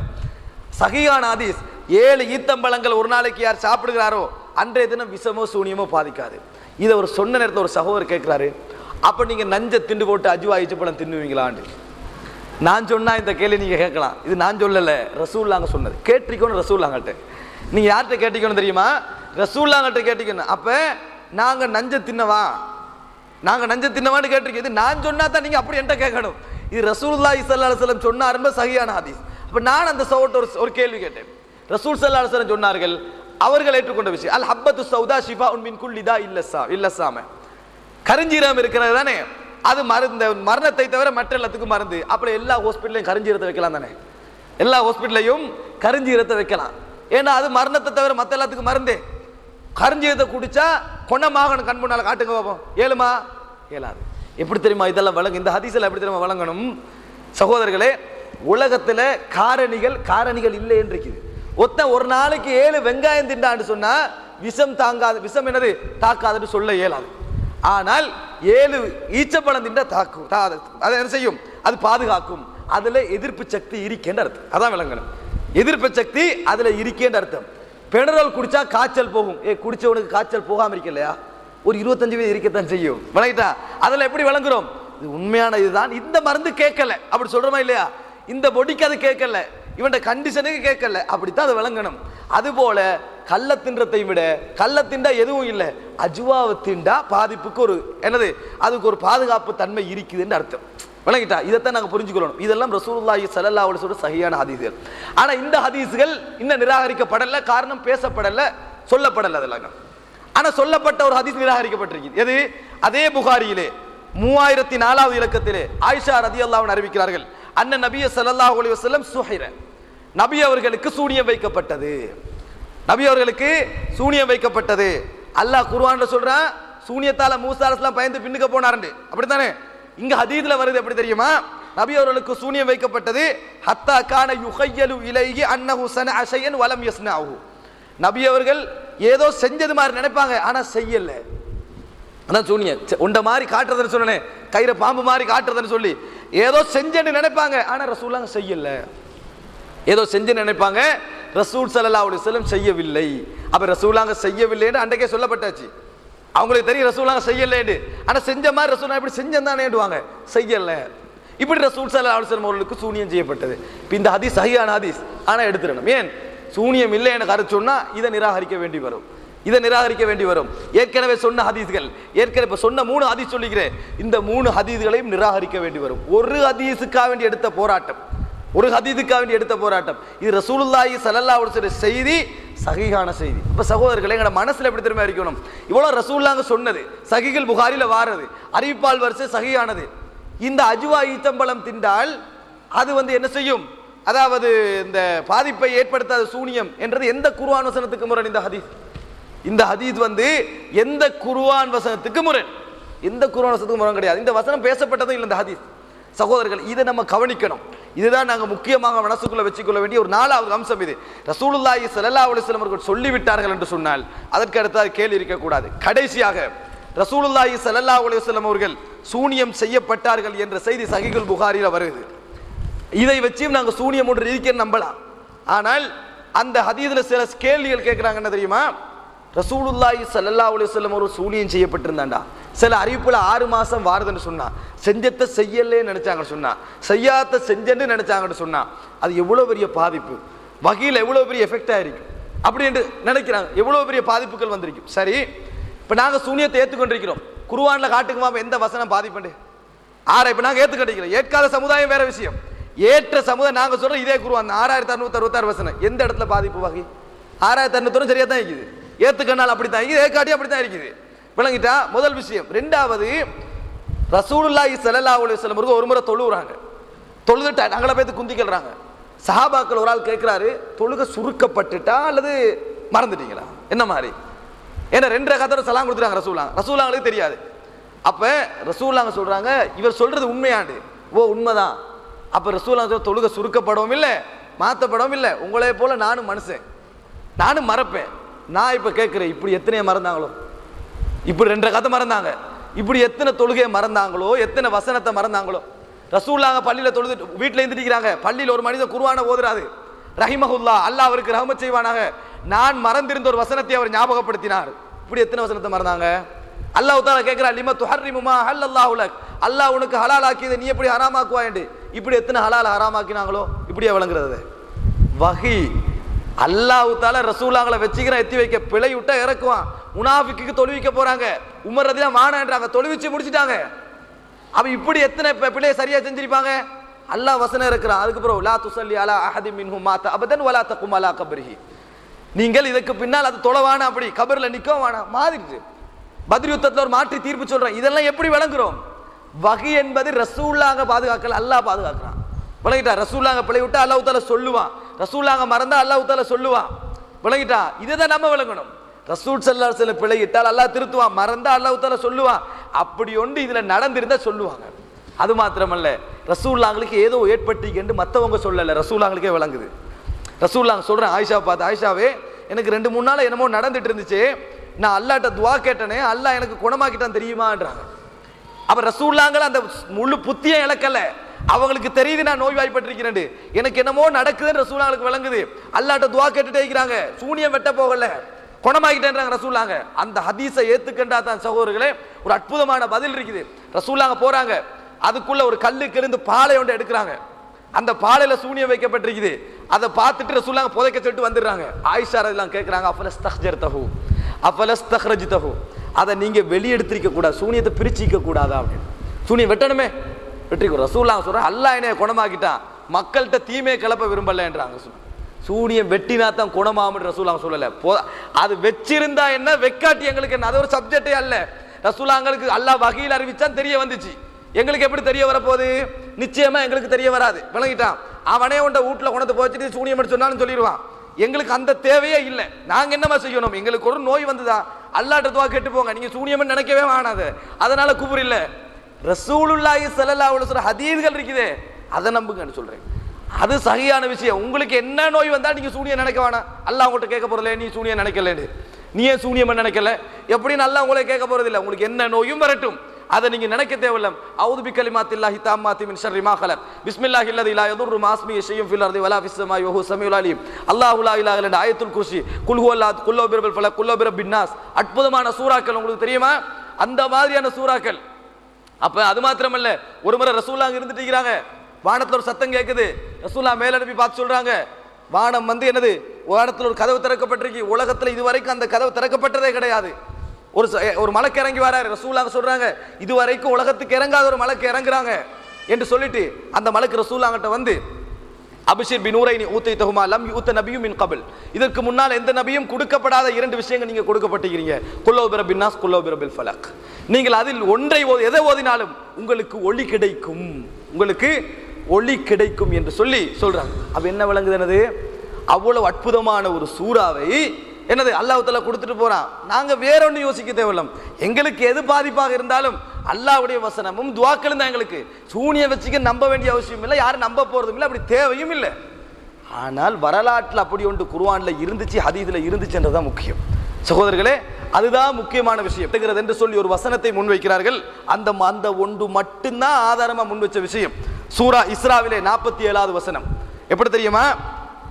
சஹீஹான ஹதீஸ் 7 ஈத்தம்பழங்கள் ஒரு நாளைக்கு யார் சாப்பிடுகிறாரோ அன்றைய தினம் விஷமோ சூனியமோ பாதிக்காது. இதை ஒரு சொன்ன நேரத்தில் ஒரு சகோதரர் கேட்கிறாரு, அப்ப நீங்க நஞ்ச திண்டு போட்டு அஜ்வா ஈச்சப்பழம் தின்னுவீங்களான்னு. நான் சொன்னா இந்த கேள்வி நீங்க கேட்கலாம், இது நான் சொல்லல, ரசூலுல்லாஹ் சொன்னது. கேட்டிக்கணும் ரசூலுல்லாஹ்கிட்ட. நீங்க யார்கிட்ட கேட்டிக்கணும் தெரியுமா? ரசூலுல்லாஹ்கிட்ட கேட்டிக்கணும். அப்ப நாங்க நஞ்ச தின்னவான்னு கேட்டிருக்கீங்க. இது நான் சொன்னா தான் நீங்க அப்படி என்கிட்ட கேட்கணும். இது ரசூலுல்லாஹி ஸல்லல்லாஹு அலைஹி வஸல்லம் சொன்னார் என்பது சஹீஹான ஹதீஸ். அப்ப நான் அந்த சகோதரர் ஒரு கேள்வி கேட்டேன். ரசூல் ஸல்லல்லாஹு அலைஹி வஸல்லம் சொன்னார்கள், அவர்கள் ஏற்றுக்கொண்ட விஷயம், அல் ஹப்பத்து சௌதா ஷிஃபாஉன் மின் குல்லி தா இல்லஸ்ஸாம, கருஞ்சீரம் இருக்கிறது தானே, அது மருந்து, மரணத்தை தவிர மற்ற எல்லாத்துக்கும் மருந்து. அப்படி எல்லா ஹாஸ்பிட்டலையும் கருஞ்சீரத்தை வைக்கலாம் தானே, எல்லா ஹாஸ்பிட்டலையும் கருஞ்சீரத்தை வைக்கலாம். ஏன்னா அது மரணத்தை தவிர மற்ற எல்லாத்துக்கும் மருந்தே. கருஞ்சீரத்தை குடிச்சா கொண்டமாக கண் முன்னால காட்டுங்க பார்ப்போம், ஏழுமா? ஏழாது. எப்படி தெரியுமா இதெல்லாம் வழங்க? இந்த ஹதீஸ்ல எப்படி தெரியுமா வழங்கணும்? சகோதரர்களே, உலகத்துல காரணிகள் இல்லை என்று இருக்குது. ஒரு நாளைக்கு 7 வெங்காயம் திண்டான்னு சொன்னா விஷம் தாங்காது, விஷம் என்னது தாக்காதுன்னு சொல்ல இயலாது. ஆனால் 7 ஈச்சப்பழம் தின்ற தாக்கும், அதை என்ன செய்யும்? அது பாதுகாக்கும். அதுல எதிர்ப்பு சக்தி இருக்கின்ற அர்த்தம். அதான் விளங்கணும். எதிர்ப்பு சக்தி அதுல இருக்கின்ற அர்த்தம். பெனரல் குடிச்சா காய்ச்சல் போகும். குடிச்சவனுக்கு காய்ச்சல் போகாம இருக்கலையா? ஒரு 25 இருக்கத்தான் செய்யும். விளங்கிட்டா? அதுல எப்படி விளங்குறோம்? இது உண்மையான இதுதான். இந்த மருந்து கேட்கல அப்படி சொல்றோமா இல்லையா? இந்த பொடிக்கு அது கேட்கல, இவன் கண்டிஷனுக்கு கேட்கல, அப்படித்தான் அதை விளங்கணும். அதுபோல கள்ள தின்றத்தை விட கள்ள திண்டா எதுவும் இல்லை, அஜுவாவை திண்டா பாதிப்புக்கு ஒரு என்னது, அதுக்கு ஒரு பாதுகாப்பு தன்மை இருக்குதுன்னு அர்த்தம். விளங்கிட்டா? இதைத்தான் நாங்கள் புரிஞ்சுக்கணும். இதெல்லாம் ரசூலுல்லாஹி ஸல்லல்லாஹு அலைஹி வஸல்லம் சஹீஹான ஹதீஸ்கள். ஆனா இந்த ஹதீஸ்கள் இன்னும் நிராகரிக்கப்படல, காரணம் பேசப்படல, சொல்லப்படல. அதெல்லாம் ஆனா சொல்லப்பட்ட ஒரு ஹதீஸ் நிராகரிக்கப்பட்டிருக்கு. எது? அதே புகாரியிலே 3004வது இலக்கத்திலே ஆயிஷா ரலியல்லாஹு அன்ஹா அறிவிக்கிறார்கள், அன்ன நபிய ஸல்லல்லாஹு அலைஹி வஸல்லம் சுஹிர, நபி அவர்களுக்கு சூனியம் வைக்கப்பட்டது. நபி அவர்களுக்கு சூனியம் வைக்கப்பட்டது. அல்லாஹ் குர்ஆன்ல சொல்றான், சூனியத்தால மூசா அலைஹிஸ்ஸலாம் பயந்து பின்னுக்கு போனாருன்னு. அப்படித்தானே? இங்க ஹதீஸ்ல வருது. எப்படி தெரியுமா? நபி அவர்களுக்கு சூனியம் வைக்கப்பட்டது. ஹத்தா கான யுஹய்யலு இலைஹி அன்னஹு ஸனஅ ஷைஅன் வலம் யஸ்னஅஹு. நபி அவர்கள் ஏதோ செஞ்சது மாதிரி நினைப்பாங்க, ஆனா செய்யல. அதான் சூனியம். உண்ட மாதிரி காட்டுறதுன்னு சொன்னனே, கயிறு பாம்பு மாதிரி காட்டுறதுன்னு சொல்லி ஏதோ செஞ்சேன்னு நினைப்பாங்க, ஆனா ரசூலுல்லாஹ் செய்யல. ஏதோ செஞ்சு நினைப்பாங்க, ரசூல் ஸல்லல்லாஹு அலைஹி வஸல்லம் செய்யவில்லை. அப்ப ரசூலுல்லாஹ் செய்யவில்லைன்னு அன்றைக்கே சொல்லப்பட்டாச்சு. அவங்களுக்கு தெரியும் ரசூலுல்லாஹ் செய்யலைன்னு. ஆனா செஞ்ச மாதிரி ரசூலுல்லாஹ் இப்படி செஞ்சந்தானேடுவாங்க, செய்யல. இப்படி ரசூல் ஸல்லல்லாஹு அலைஹி வஸல்லம் அவர்களுக்கு சூனியம் செய்யப்பட்டது. இந்த ஹதீஸ் சஹீஹான ஹதீஸ். ஆனா எடுத்துறணும். ஏன்? சூனியம் இல்லை என கருத்து சொன்னா இதை நிராகரிக்க வேண்டி வரும். இதை நிராகரிக்க வேண்டி வரும். ஏற்கனவே சொன்ன ஹதீஸ்கள், ஏற்கனவே சொன்ன 3 ஹதீஸ் சொல்லிக்கிறேன், இந்த 3 ஹதீஸ்களையும் நிராகரிக்க வேண்டி வரும். ஒரு ஹதீஸுக்காக வேண்டி எடுத்த போராட்டம், ஒரு ஹதீஸுக்காக வேண்டி எடுத்த போராட்டம். இது ரசூலுல்லாஹி ஸல்லல்லாஹு அலைஹி வஸல்லம் செய்தி, சஹீஹான செய்தி. அப்ப சகோதரர்களே, எங்கட மனசுல எப்படி திரும்ப இருக்கணும்? இவ்வளவு ரசூலுல்லாஹ் சொன்னது, சஹீஹுல் புகாரில வாரது, அறிவிப்பால் வரிசை சஹீஹானது. இந்த அஜ்வா ஈத்தம்பழம் தின்றால் அது என்ன செய்யும்? அதாவது இந்த பாதிப்பை ஏற்படுத்தாத சூனியம் என்றது எந்த குர்ஆன் வசனத்துக்கு முரண்? இந்த ஹதீஸ், இந்த ஹதீஸ் எந்த குர்ஆன் வசனத்துக்கு முரண்? எந்த குர்ஆன் வசனத்துக்கு முரண் கிடையாது. இந்த வசனம் பேசப்பட்டதும் இல்லை இந்த ஹதீஸ். சகோதரர்கள், இதை நம்ம கவனிக்கணும். இதுதான் நாங்க முக்கியமாக மனசுக்குள்ள வச்சுக்கொள்ள வேண்டிய ஒரு 4வது அம்சம். இது ரசூலுல்லாஹி ஸல்லல்லாஹு அலைஹி வஸல்லம் அவர்கள் சொல்லிவிட்டார்கள் என்று சொன்னால் அதற்கு அடுத்து கேள்வி இருக்கக்கூடாது. கடைசியாக ரசூலுல்லாஹி ஸல்லல்லாஹு அலைஹி வஸல்லம் அவர்கள் சூனியம் செய்யப்பட்டார்கள் என்ற செய்தி சஹீஹுல் புகாரில வருது. இதை வச்சும் நாங்க சூனியம் ஒன்று இருக்கிறது நம்பலாம். ஆனால் அந்த ஹதீஸ்ல சில கேள்விகள் கேட்கிறாங்க. என்ன தெரியுமா? ரசூலுல்லாஹி ஸல்லல்லாஹு அலைஹி வஸல்லம் ஒரு சூனியம் செய்யப்பட்டிருந்தாண்டா, சில அறிவிப்புல 6 மாசம் வாருதுன்னு சொன்னா, செஞ்சத்தை செய்யலே நினைச்சாங்கன்னு சொன்னா, செய்யாத செஞ்சன்னு நினைச்சாங்கன்னு சொன்னா, அது எவ்வளவு பெரிய பாதிப்பு, வகையில் எவ்வளவு பெரிய எஃபெக்ட் ஆயிருக்கும் அப்படின்னு நினைக்கிறாங்க. எவ்வளவு பெரிய பாதிப்புகள் வந்திருக்கும். சரி, இப்ப நாங்க சூனியத்தை ஏத்துக்கொண்டிருக்கிறோம். குர்ஆன்ல காட்டுக்குமா எந்த வசனம் பாதிப்பு? இப்ப நாங்க ஏத்துக்கொண்டிருக்கிறோம். ஏற்காத சமுதாயம் வேற விஷயம். ஏற்ற சமுதாயம் நாங்க சொல்றோம் இதே குர்ஆன் 6666 வசனம் எந்த இடத்துல பாதிப்பு வகை? 6666 சரியா தான் இருக்குது. ஏத்துக்கனால் அப்படித்தான் இருக்குது, ஏற்காட்டி அப்படித்தான் இருக்குது. விளங்கிட்டா? முதல் விஷயம். 2வது, ரசூலுல்லாஹி ஸல்லல்லாஹு அலைஹி வஸல்லம் ஒரு முறை தொழுறாங்க. தொழுதுட்டா நாங்கள பேத்து குந்திக்கிறாங்க. சஹாபாக்கள் ஒரு ஆள் கேட்கிறாரு, தொழுக சுருக்கப்பட்டுட்டா அல்லது மறந்துட்டீங்களா? என்ன மாதிரி? ஏன்னா 2 ரகாத்தோட சலாம் கொடுத்துறாங்க ரசூலுல்லாஹ்வுக்கு தெரியாது. அப்ப ரசூலுல்லாஹ் சொல்றாங்க, இவர் சொல்றது உண்மையாண்டு. ஓ, உண்மைதான். அப்ப ரசூலுல்லாஹ் தொழுக சுருக்கப்படவும் இல்லை, மாற்றப்படவும் இல்லை. உங்களே போல நானும் மனுஷன், நானும் மறப்பேன். நான் இப்ப கேட்கிறேன், இப்படி எத்தனை மறந்தாங்களோ, இப்படி 2 ரகாத்த மறந்தாங்க, இப்படி எத்தனை தொழுகையை மறந்தாங்களோ, எத்தனை வசனத்தை மறந்தாங்களோ. ரசூலுல்லாஹ் பள்ளியில தொழுது வீட்டில் இருந்துக்கிறாங்க. பள்ளியில் ஒரு மனிதன் குர்ஆனை ஓதுறாரு, ரஹிமஹுல்லா, அல்லாஹ் அவருக்கு ரஹமத் செய்வானாக, நான் மறந்திருந்த ஒரு வசனத்தை அவர் ஞாபகப்படுத்தினார். இப்படி எத்தனை வசனத்தை மறந்தாங்க? அல்லாஹ் தஆலா கேட்கிறார், லிம துஹர்ரிமு மா ஹல்லல்லாஹு லக், அல்லாஹ் உனக்கு ஹலால் ஆக்கியதை நீ எப்படி ஹராமாக்குவாய் என்று. இப்படி எத்தனை ஹலால் ஹராமாக்கினாங்களோ. இப்படியே வழங்குறது வஹி. அல்லாஹ் தஆலா ரசூலுல்லாஹ்களை வச்சுக்கிற எத்தி வைக்க, பிழை விட்டா இறக்குவான். முனாஃபிக்கு தொழுவிக்க போறாங்க, உமர் ரலியல்லாஹு மானான்றாங்க, தொழுவிச்சு முடிச்சிட்டாங்க. அப்ப இப்படி எத்தனை பிழையை சரியா செஞ்சிருப்பாங்க? அல்லாஹ் வசனம் இருக்கிறான். அதுக்கப்புறம் லா துஸல்லி அலா அஹதி மின்ஹும் மாத அபதன் வலா தகும் அலா கப்ரிஹி, நீங்கள் இதுக்கு பின்னால் அது தொழவானா, அப்படி கபர்ல நிக்கவும் வேணாம். மாதிரிட்டு பத்ர் யுத்தத்துல ஒரு மாற்றி தீர்ப்பு சொல்றேன். இதெல்லாம் எப்படி விளங்குறோம்? வஹி என்பது ரசூலுல்லாஹ் பாதுகாக்கல, அல்லாஹ் பாதுகாக்கிறான். விளங்கிட்டா? ரசூலுல்லாஹ் பிழை விட்டா அல்லாஹ் தஆலா சொல்லுவான், ரசூலுல்லாஹ் மறந்தா அல்லாஹ் தஆலா சொல்லுவான். விளங்கிட்டா? இதுதான் நம்ம விளங்கணும். ரசூல் ஸல்லல்லாஹு அலைஹி வஸல்லம் பிழையிட்டால் அல்லாஹ் திருத்துவான், மறந்தா அல்லாஹ் தஆலா சொல்லுவான். அப்படி ஒன்று இதுல நடந்திருந்தா சொல்லுவாங்க. அது மாத்திரமல்ல, ரசூலுல்லாஹ்களுக்கு ஏதோ ஏற்பட்டிருக்கு மற்றவங்க சொல்லல, ரசூலுல்லாஹ்களுக்கே விளங்குது. ரசூலுல்லாஹ் சொல்றேன் ஆயிஷா பார்த்து, ஆயிஷாவே எனக்கு 2-3 நாள் என்னமோ நடந்துட்டு இருந்துச்சு, நான் அல்லாஹ்ட்ட துஆ கேட்டனே, அல்லாஹ் எனக்கு குணமாக்கிட்டான் தெரியுமான்றாங்க. அப்ப ரசூலுல்லாஹ்கள் அந்த முழு புத்தியை இழக்கல, அவங்களுக்கு தெரியுது நான் நோய்வாய்ப்பட்டிருக்கிறேன், எனக்கு என்னமோ நடக்குதுன்னு ரசூலுல்லாஹ்களுக்கு விளங்குது. அல்லாஹ்ட்ட துஆ கேட்டுட்டே இருக்கிறாங்க, சூனியம் வெட்ட போகல, குணமாக்கிட்டேன்றாங்க ரசூலுல்லாஹ். அந்த ஹதீஸை ஏத்துக்கண்டா தான் சகோதரர்களே ஒரு அற்புதமான பதில் இருக்குது. ரசூலுல்லாஹ் போறாங்க, அதுக்குள்ள ஒரு கல்லுக்கு இருந்து பாலை ஒன்று எடுக்கிறாங்க, அந்த பாலையில சூனியம் வைக்கப்பட்டிருக்குது. அதை பார்த்துட்டு ரசூலுல்லாஹ் புதைக்க சொல்லிட்டு வந்துடுறாங்க. ஆயிஷா ரலியல்லாஹு கேட்கறாங்க, அஃபலஸ்தக்ஜர்தஹு அஃபலஸ்தக்ரஜ்தஹு, அதை நீங்க வெளியெடுத்திருக்க கூடாது, சூனியத்தை பிரிச்சிக்க கூடாதா அப்படின்னு. சூனியம் வெட்டணுமே, வெற்றிக்கு ரசூலுல்லாஹ் சொல்ற அல்லாஹ் என்னைய குணமாக்கிட்டான், மக்கள்கிட்ட தீமையை கிளப்ப விரும்பலன்றாங்க. சூனியம் வெட்டினா தான் குணமாமன்னு ரசூலுல்லாஹ் சொல்லல. அது வச்சிருந்தா என்ன, வெக்காட்டி எங்களுக்கு என்ன, அது ஒரு சப்ஜெக்டே அல்ல. ரசூலுல்லாஹ்களுக்கு அல்லாஹ் வகையில் அறிவிச்சான், தெரிய வந்துச்சு. எங்களுக்கு எப்படி தெரிய வரப்போகுது? நிச்சயமா எங்களுக்கு தெரிய வராது. விளங்கிட்டான், அவனே உண்ட வீட்டில் கொண்டு போச்சுட்டு சூனியம் சொன்னாலும் சொல்லிடுவான். எங்களுக்கு அந்த தேவையே இல்லை. நாங்க என்னமா செய்யணும்? எங்களுக்கு ஒரு நோய் வந்துதா, அல்லாஹ்ட்ட துஆ கேட்டு போங்க, நீங்க சூனியம் நினைக்கவே வேணாது, அதனால குஃப்ர் இல்ல. ரசூலுல்லாஹி ஸல்லல்லாஹு அலைஹி வஸல்லம் ஹதீஸ்கள் இருக்குதே, அதை நம்புங்கன்னு சொல்றேன். அது சரியான விஷயம். உங்களுக்கு என்ன நோய் வந்தா நீங்க சூனியம் நினைக்க வேணாம். அல்லாஹ் உங்கள்கிட்ட கேட்க போறல, நீ சூனியம் நினைக்கலன்னு, நீ ஏன் சூனியம் நினைக்கல எப்படின்னு அல்லாஹ் உங்களை கேட்க போறதில்லை. உங்களுக்கு என்ன நோயும் வரட்டும், அதை நீங்க நினைக்க தேவையில்லை. அவுது பிகலிமாத்தில்லாஹி தாம்மாத்தி மின் ஷர்ரி மா ஹலக், பிஸ்மில்லாஹில் லதீ லா யதுர்ரு மா இஸ்மிஹி ஷைஉன் ஃபில் அர்தி வலா ஃபிஸ் ஸமாஇ வஹுவ ஸமீஉல் அலீம், அல்லாஹு லா இலாஹா இல்லா ஆயத்துல் குர்சி, குல் ஹுவல்லாஹ், குல் பிர்பில் ஃபலக், குல் பிரப்பின் நாஸ். அற்புதமான சூறாக்கள் உங்களுக்கு தெரியுமா? அந்த மாதிரியான சூறாக்கள். அப்ப அது மாத்திரமல்ல, ஒரு முறை ரசூலுல்லாஹ் இருந்துட்டு இருக்கிறாங்க, வானத்துல ஒரு சத்தம் கேட்குது. ரசூலுல்லாஹ் மேல எழுப்பி பார்த்து சொல்றாங்க, வானம் வந்து என்னது, வானத்துல ஒரு கதவு திறக்கப்பட்டிருக்கு, உலகத்துல இதுவரைக்கும் அந்த கதவு திறக்கப்பட்டதே கிடையாது. ஒரு மலக்கு இறங்கி வராரு. ரசூலுல்லாஹ் சொல்றாங்க, இதுவரைக்கும் உலகத்துக்கு இறங்காத ஒரு மலக்கு இறங்குறாங்க என்று சொல்லிட்டு அந்த மலக்கு ரசூலுல்லாஹ் கிட்ட வந்து, அபிஷிர் பினூரைனி ஊத்தைதஹுமா லம் யூத்த நபியும் மின் கபில், இதற்கு முன்னால் எந்த நபியும் கொடுக்கப்படாத 2 விஷயங்கள் நீங்க கொடுக்கப்பட்டிருக்கிறீங்க, குல்லோ பிரபின் நாஸ், குல்லோ பிரபில் ஃபலக். நீங்கள் அதில் ஒன்றை எதை ஓதினாலும் உங்களுக்கு ஒளி கிடைக்கும், உங்களுக்கு ஒளி கிடைக்கும் என்று சொல்லி சொல்றாங்க. அப்ப என்ன விளங்குது? என்னது, அவ்வளவு அற்புதமான ஒரு சூறாவை என்னது அல்லாஹ் தஆலா கொடுத்துட்டு போறான். நாங்க வேற ஒன்று யோசிக்க தேவையில்லை. எங்களுக்கு எது பாதிப்பாக இருந்தாலும் அல்லாஹ்வுடைய வசனமும் துஆக்களும் தான் எங்களுக்கு. சூனிய வச்சுக்க நம்ப வேண்டிய அவசியம் இல்லை, யாரும் நம்ப போறதும் இல்லை, அப்படி தேவையும் இல்லை. ஆனால் வரலாற்றில் அப்படி ஒன்று குர்ஆன்ல இருந்துச்சு, ஹதீஸ்ல இருந்துச்சுன்றதான் முக்கியம் சகோதரர்களே. அதுதான் முக்கியமான விஷயம் என்று சொல்லி ஒரு வசனத்தை முன்வைக்கிறார்கள். அந்த ஒன்று மட்டும்தான் ஆதாரமா முன் வச்ச விஷயம். சூரா இஸ்ராவிலே 47வது வசனம் எப்படி தெரியுமா?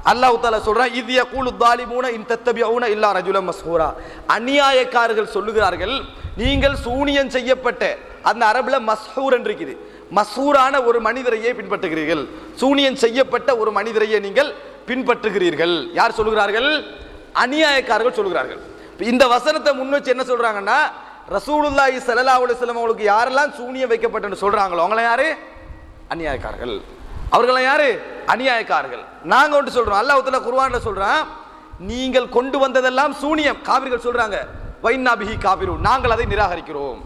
அல்லாஹ் தஆலா சொல்றான், இத் யகூலு ஸாலிமூன இன் தத்தபிஊன இல்லா ரஜுலம் மஸ்ஹூரா, அநியாயக்காரர்கள் சொல்லுகிறார்கள், நீங்கள் சூனியம் செய்யப்பட்ட, அந்த அரபுல மஸ்ஹூர் என்று இருக்குது, மஸ்ஹூரான ஒரு மனிதரையே பின்பற்றுகிறீர்கள், சூனியம் செய்யப்பட்ட ஒரு மனிதரையே நீங்கள் பின்பற்றுகிறீர்கள். யார் சொல்லுகிறார்கள்? அநியாயக்காரர்கள் சொல்லுகிறார்கள். இந்த வசனத்தை முன் வச்சு என்ன சொல்றாங்கன்னா, ரசூலுல்லாஹி ஸல்லல்லாஹு அலைஹி வஸல்லம் அவங்களுக்கு யாரெல்லாம் சூனியம் வைக்கப்பட்டன்னு சொல்றாங்களோ அவங்கள யாரு? அநியாயக்காரர்கள். அவர்கள் யாரு? அநியாயக்காரர்கள். நாங்க ஒன்று சொல்றோம், அல்லாஹ் தஆலா குர்ஆன்ல சொல்றான், நீங்கள் கொண்டு வந்ததெல்லாம் சூனியம். காபிர்கள் சொல்றாங்க, வைன்னா பிஹி காபிரூன், நாங்கள் அதை நிராகரிக்கிறோம்.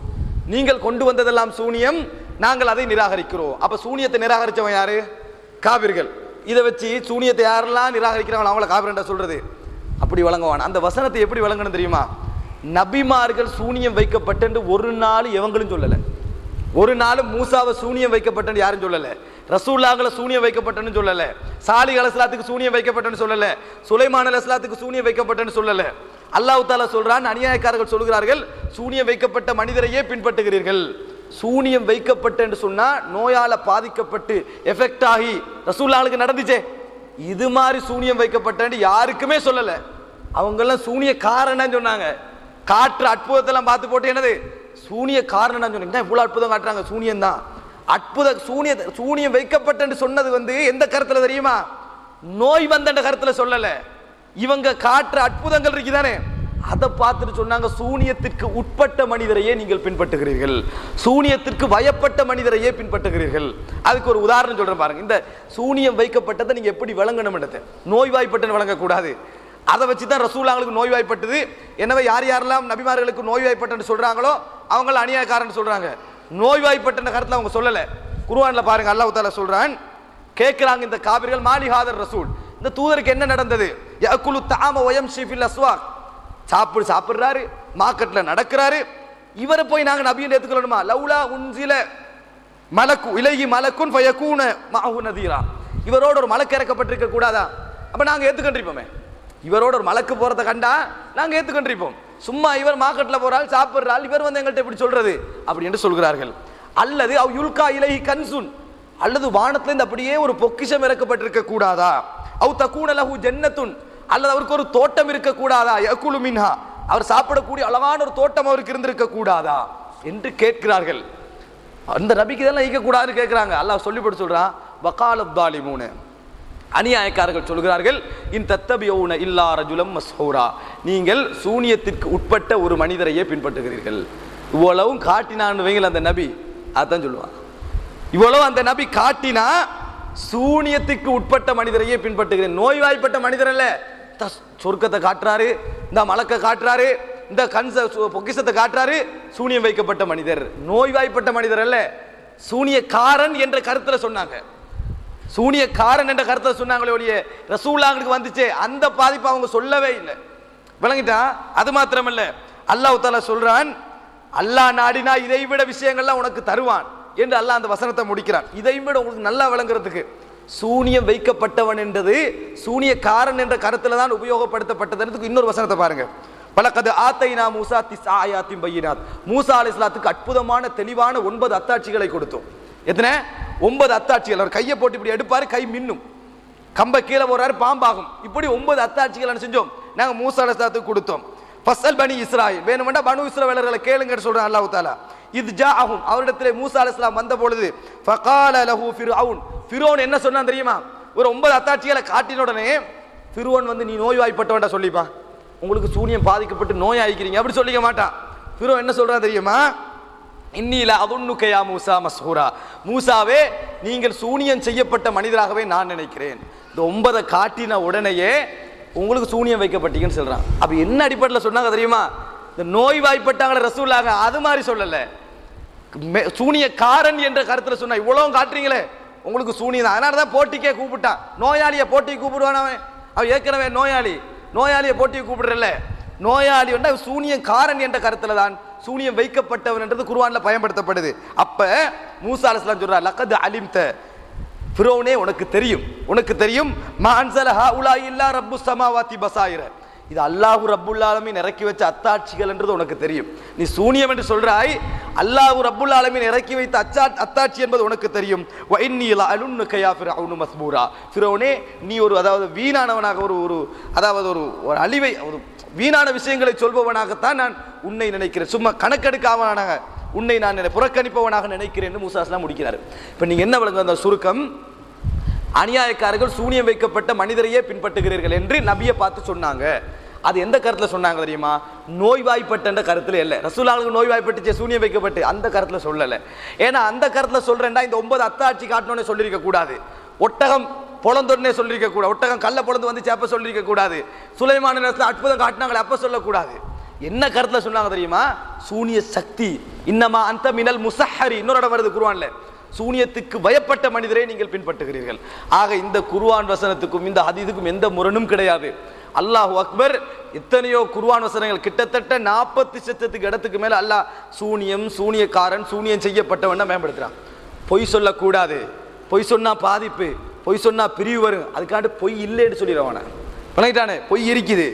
நீங்கள் கொண்டு வந்ததெல்லாம் சூனியம், நாங்கள் அதை நிராகரிக்கிறோம். அப்ப சூனியத்தை நிராகரிச்சவன் யாரு? காபிர்கள். இதை வச்சு சூனியத்தை யாரெல்லாம் நிராகரிக்கிறாங்களோ அவங்கள காபிர் என்ற சொல்றது அப்படி வழங்குவான். அந்த வசனத்தை எப்படி வழங்கணும் தெரியுமா? நபிமார்கள் சூனியம் வைக்கப்பட்டு ஒரு நாள் எவங்களும் சொல்லல, ஒரு நாள் மூசாவை சூனியம் வைக்கப்பட்டன்னு யாரும் சொல்லல, ரசூலுல்லாஹ்களை சூனியம் வைக்கப்பட்டன்னு சொல்லல, சாலிஹ் அலைஹிஸ்ஸலாத்துக்கு சூனியம் வைக்கப்பட்டன்னு சொல்லல, சுலைமான் அலைஹிஸ்ஸலாத்துக்கு சூனியம் வைக்கப்பட்டன்னு சொல்லல. அல்லாஹ் தஆலா சொல்றான், அநியாயக்காரர்கள் சொல்கிறார்கள், சூனியம் வைக்கப்பட்ட மனிதரையே பின்பற்றுகிறீர்கள். சூனியம் வைக்கப்பட்ட என்று சொன்னா நோயால பாதிக்கப்பட்டு எஃபெக்ட் ஆகி ரசூலுல்லாஹ்களுக்கு நடந்துச்சே, இது மாதிரி சூனியம் வைக்கப்பட்டன்னு யாருக்குமே சொல்லல. அவங்க எல்லாம் சூனிய காரணம் சொன்னாங்க. காற்று அற்புதத்தெல்லாம் பார்த்து போட்டு என்னது சூனிய காரணம் சொன்னீங்க, இவ்வளவு அற்புதம் காட்டுறாங்க, சூனியம் தான் அற்புத. சூனியம் வைக்கப்பட்டு சொன்னது வந்து எந்த கருத்துல தெரியுமா? நோய் வந்த கருத்துல சொல்லல. இவங்க காற்று அற்புதங்கள் இருக்குதானே, அதை பார்த்துட்டு சொன்னாங்க, சூனியத்திற்கு உட்பட்ட மனிதரையே நீங்கள் பின்பற்றுகிறீர்கள், சூனியத்திற்கு வயப்பட்ட மனிதரையே பின்பற்றுகிறீர்கள். அதுக்கு ஒரு உதாரணம் சொல்றேன் பாருங்க. இந்த சூனியம் வைக்கப்பட்டதை நீங்க எப்படி விளங்கணும்? நோய்வாய்ப்பட்டு வழங்கக்கூடாது. அதை வச்சு தான் ரசூலுல்லாஹ்களுக்கு நோய்வாய்ப்பட்டது. எனவே யார் யாரெல்லாம் நபிமார்களுக்கு நோய்வாய்ப்பட்டு சொல்றாங்களோ அவங்கள அநியாயக்காரன் சொல்றாங்க. நோய்வாய்ப்பட்ட கருத்துல அவங்க சொல்லல. குர்ஆன்ல பாருங்க, அல்லாஹ் தஆலா சொல்றான், கேட்கிறாங்க இந்த காபிர்கள், மாலிஹாதர் ரசூல், இந்த தூதருக்கு என்ன நடந்தது? யஅகுலு தஆம வ யம்ஷி ஃபில் அஸ்வாக், சாப்பிடுறாரு, மார்க்கெட்ல நடக்கிறாரு, இவரை போய் நாங்க நபியை ஏத்துக்கணுமா? லௌலா உன்சில மலக்கு இலைஹி மலக்குன் ஃபயகூன மஅஹு நதீரா, இவரோட ஒரு மலக்கு இறக்கப்பட்டிருக்க கூடாதா? அப்ப நாங்க ஏத்துக்கண்டிருப்போமே, இவரோட ஒரு மலக்கு போறதை கண்டா நாங்க ஏத்துக்கண்டிருப்போம். சும்மா இவர் மார்க்கெட்டில் போறாள் சாப்பிட்றாள், இவர் வந்து எங்கள்கிட்ட எப்படி சொல்றது அப்படி என்று சொல்கிறார்கள். அல்லது அவ் யுல்கா இலைஹி கன்சுன், அல்லது வானத்திலிருந்து அப்படியே ஒரு பொக்கிஷம் இறக்கப்பட்டிருக்க கூடாதா? அவ் தகூன லஹு ஜன்னத்துன், அல்லது அவருக்கு ஒரு தோட்டம் இருக்க கூடாதா? யகுலு மின்ஹா, அவர் சாப்பிடக்கூடிய அழகான ஒரு தோட்டம் அவருக்கு இருந்திருக்க கூடாதா என்று கேட்கிறார்கள். அந்த நபிக்கு இதெல்லாம் ஈக்கக்கூடாதுன்னு கேட்கிறாங்க. அல்லாஹ் சொல்லிப்பட்டு சொல்றான், வகாலத் தாலிமூன, அநியாயக்காரர்கள் சொல்கிறார்கள், இன் தத்தபியூன இல்லா ரஜுலம் மஸ்ஹூரா, நீங்கள் சூனியத்திற்கு உட்பட்ட ஒரு மனிதரையே பின்பற்றுகிறீர்கள். இவ்வளவும் காட்டினான்னு வைங்கள் அந்த நபி, அதான் சொல்லுவான். இவ்வளவு அந்த நபி காட்டினா சூனியத்துக்கு உட்பட்ட மனிதரையே பின்பற்றுகிறேன். நோய்வாய்ப்பட்ட மனிதர் அல்ல, சொர்க்கத்தை காட்டுறாரு, இந்த மலக்க காட்டுறாரு, இந்த கன்ச பொக்கிஷத்தை காட்டுறாரு. சூனியம் வைக்கப்பட்ட மனிதர், நோய்வாய்ப்பட்ட மனிதர் அல்ல, சூனியக்காரன் என்ற கருத்துல சொன்னாங்க. சூனியக்காரன் என்ற கருத்தை சொன்னாங்களே ஒழிய ரசூலுல்லாஹ்வுக்கு வந்துச்சே அந்த பாதிப்பு அவங்க சொல்லவே இல்லை. விளங்கிட்டா? அது மாத்திரமல்ல, அல்லாஹ் தஆலா சொல்றான், அல்லாஹ் நாடினா இதை விட விஷயங்கள்லாம் உனக்கு தருவான் என்று அல்லாஹ் அந்த வசனத்தை முடிக்கிறான். இதை விட உங்களுக்கு நல்லா விளங்குறதுக்கு, சூனியம் வைக்கப்பட்டவன் என்றது சூனியக்காரன் என்ற கருத்துல தான் உபயோகப்படுத்தப்பட்டதுக்கு இன்னொரு வசனத்தை பாருங்க. பலகது ஆத்தைனா மூசா திஸ் ஆயாத்தின் பையினாத், மூசா அலைஹிஸ்ஸலாத்துக்கு அற்புதமான தெளிவான 9 அத்தாட்சிகளை கொடுத்தோம். எத்தனை? 9 அத்தாட்சிகள். அவர் கையை போட்டு இப்படி எடுப்பாரு, கை மின்னும், கம்ப கீழே போறாரு, பாம்பாகும். இப்படி 9 அத்தாட்சிகள் என்ன செஞ்சோம் நாங்க மூசா அலைஹிஸ்ஸலாத்துக்கு கொடுத்தோம். ஃபஸ்அல் பனி இஸ்ராயில், வேணுமெண்டா பனு இஸ்ரவேலர்களை கேளுங்கன்னு சொல்றான் அல்லாஹ் தஆலா. இது ஜாஅஹும், அவரிடத்திலே மூசா அலைஹிஸ்ஸலாம் வந்த பொழுது, ஃபகால லஹு ஃபிர்அவுன், ஃபிர்அவுன் என்ன சொன்னான் தெரியுமா? ஒரு 9 அத்தாட்சிகளை காட்டின உடனே ஃபிர்அவுன் வந்து நீ நோய்வாய்ப்பட்டவன்டா சொல்லிப்பா, உங்களுக்கு சூனியம் பாதிக்கப்பட்டு நோயாயிக்கிறீங்க அப்படி சொல்லிக்க மாட்டான். ஃபிர்அவுன் என்ன சொல்றான் தெரியுமா? இன்னீல அதுன்னுக யா மூசா மஸ்ஹூரா, மூசாவே நீங்கள் சூனியம் செய்யப்பட்ட மனிதராகவே நான் நினைக்கிறேன். இந்த 9 காட்டின உடனேயே உங்களுக்கு சூனியம் வைக்கப்பட்டீங்கன்னு சொல்றான். அப்ப என்ன அடிப்படையில் சொன்னாங்க தெரியுமா? இந்த நோய்வாய்ப்பட்டாங்கள ரசூலுல்லாஹ் அது மாதிரி சொல்லல, சூனியக்காரன் என்ற கருத்துல சொன்னா. இவ்வளவு காட்டுறீங்களே உங்களுக்கு சூனியம் தான், அதனால தான் போட்டிக்கே கூப்பிட்டான். நோயாளியை போட்டிக்கு கூப்பிடுவான் அவன் ஏற்கனவே நோயாளி, நோயாளியை போட்டிக்கு கூப்பிடுறல. நோயாளி வந்து சூனியக்காரன் என்ற கருத்துல தான் சூனியம் வைக்கப்பட்டவன் என்றது குர்ஆன்ல பயன்படுத்தப்படுது. அப்ப மூசா அலைஹிஸ்ஸலாம் சொல்றார், லகத் அலிம்த, ஃபிரௌனே உனக்கு தெரியும், உனக்கு தெரியும், மா அன்ஸல ஹாஉலா இல்லா ரப்புஸ் ஸமாவாதி பஸாயிர, இது அல்லாஹ் ரப்புல் ஆலமீன் இறக்கி வச்ச அத்தாட்சிகள் என்றது உனக்கு தெரியும். நீ சூனியம் என்று சொல்றாய், அல்லாஹ் ரப்புல் ஆலமீன் இறக்கி வைத்த அத்தாட்சி என்பது உனக்கு தெரியும். வ இன்னீ லஅலுன்னுக யா ஃபிர்அவுனு மஸ்பூரா, ஃபிரௌனே நீ ஒரு அதாவது வீணானவனாக ஒரு அதாவது ஒரு அழிவை ஒரு வீணான விஷயங்களை சொல்பவனாகத்தான் நான் உன்னை நினைக்கிறேன், சும்மா கணக்கெடுக்காமனாக உன்னை நான் புறக்கணிப்பவனாக நினைக்கிறேன் என்று மூசா அலைஹிஸ்ஸலாம் முடிக்கிறார். இப்போ நீங்க என்ன விளங்க அந்த சுருக்கம்? அநியாயக்காரர்கள் சூனியம் வைக்கப்பட்ட மனிதரையே பின்பற்றுகிறீர்கள் என்று நபியை பார்த்து சொன்னாங்க. அது எந்த கருத்துல சொன்னாங்க தெரியுமா? நோய்வாய்ப்பட்ட கருத்துல இல்லை. ரசூலுல்லாஹ்வுக்கு நோய்வாய்ப்பட்டுச்சு சூனியம் வைக்கப்பட்டு அந்த கருத்துல சொல்லலை. ஏன்னா அந்த கருத்துல சொல்றேன்டா இந்த 9 அத்தாட்சி காட்டணும்னு சொல்லியிருக்க கூடாது. ஒட்டகம் பொழந்தொன்னே சொல்லியிருக்க கூடாது, ஒட்டகம் கல்ல பொழந்து வந்து சேப்ப சொல்லியிருக்க கூடாது, சுலைமான நேரத்தில் அற்புதம் காட்டினாங்களே அப்ப சொல்லக்கூடாது. என்ன கருத்துல சொன்னாங்க தெரியுமா? சூனிய சக்தி, இன்னமா அந்த மினல் முஸஹரி, இன்னொரு இடம் வருது குர்ஆன்ல, சூனியத்துக்கு பயப்பட்ட மனிதரை நீங்கள் பின்பற்றுகிறீர்கள். ஆக இந்த குர்ஆன் வசனத்துக்கும் இந்த ஹதீஸுக்கும் எந்த முரணும் கிடையாது. அல்லாஹு அக்பர். எத்தனையோ குர்ஆன் வசனங்கள், கிட்டத்தட்ட 40 இடத்துக்கு மேல அல்லாஹ் சூனியம், சூனியக்காரன், சூனியம் செய்யப்பட்டவன் மேம்படுத்துறான். பொய் சொல்லக்கூடாது, பொய் சொன்னா பாதிப்பு, பொய் சொன்னா பிரிவு வரும், அதுக்காண்டு பொய் இல்லைன்னு சொல்லிடுவான. பழகிட்டானே, பொய் இருக்குது,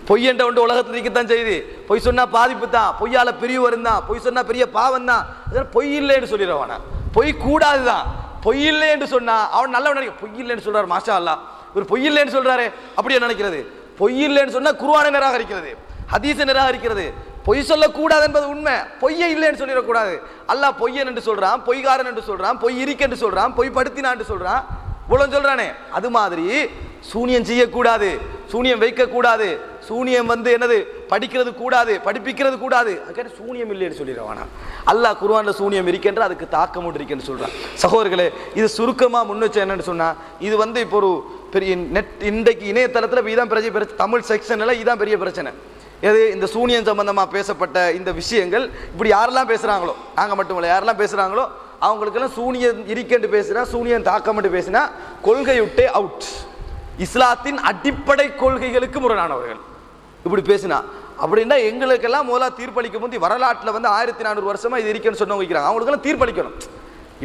பொய் என்ற ஒன்று உலகத்தில் இருக்கத்தான் செய்யுது. பொய் சொன்னா பாதிப்பு தான், பொய்யால பிரிவு வரும் தான், பொய் சொன்னா பெரிய பாவம் தான், பொய் இல்லைன்னு சொல்லிடுவான. பொய் கூடாதுதான், பொய் இல்லை என்று சொன்னா அவன் நல்லவன் நினைக்க. பொய் இல்லைன்னு சொல்றாரு, மாஷா அல்லாஹ், இவர் பொய் இல்லைன்னு சொல்றாரு அப்படியே நினைக்கிறது. பொய் இல்லைன்னு சொன்னா குர்ஆனை நிராகரிக்கிறது, ஹதீஸை நிராகரிக்கிறது. பொய் சொல்லக்கூடாது என்பது உண்மை, பொய்யை இல்லைன்னு சொல்லிடக்கூடாது. அல்லாஹ் பொய்யன் என்று சொல்றான், பொய்காரன் என்று சொல்றான், பொய் இருக்கென்று சொல்றான், பொய் படுத்தினான் என்று சொல்றான், இவ்வளவு சொல்றானே. அது மாதிரி சூனியம் செய்யக்கூடாது, சூனியம் வைக்கக்கூடாது, சூனியம் வந்து என்னது படிக்கிறது கூடாது, படிப்பிக்கிறது கூடாது, அதுக்காக சூனியம் இல்லைன்னு சொல்லிடுவானா. அல்லாஹ் குர்ஆன்ல சூனியம் இருக்கின்ற அதுக்கு தாக்கம் இருக்குன்னு சொல்றான். சகோதரர்களே, இது சுருக்கமா முன்வச்ச என்னன்னு சொன்னா, இது வந்து இப்போ ஒரு பெரிய நெட் இன்றைக்கு இணையதளத்தில் இதான் பெரிய பிரச்சனை, தமிழ் செக்ஷன்ல இதான் பெரிய பிரச்சனை. எது? இந்த சூனியம் சம்பந்தமா பேசப்பட்ட இந்த விஷயங்கள் இப்படி யாரெல்லாம் பேசுறாங்களோ, நாங்க மட்டும் இல்லை, யாரெல்லாம் பேசுறாங்களோ அவங்களுக்கெல்லாம் சூனியம் இருக்கென்று பேசுனா, சூனியம் தாக்கம் என்று பேசினா கொள்கை விட்டே அவுட், இஸ்லாத்தின் அடிப்படை கொள்கைகளுக்கு முரணானவர்கள் இப்படி பேசினா. அப்படின்னா எங்களுக்கெல்லாம் முதல்ல தீர்ப்பளிக்க முந்தி வரலாற்றில் வந்து 1400 வருஷமா இது இருக்குன்னு சொன்னவங்க வைக்கிறாங்க, அவங்களுக்கெல்லாம் தீர்ப்பளிக்கணும்.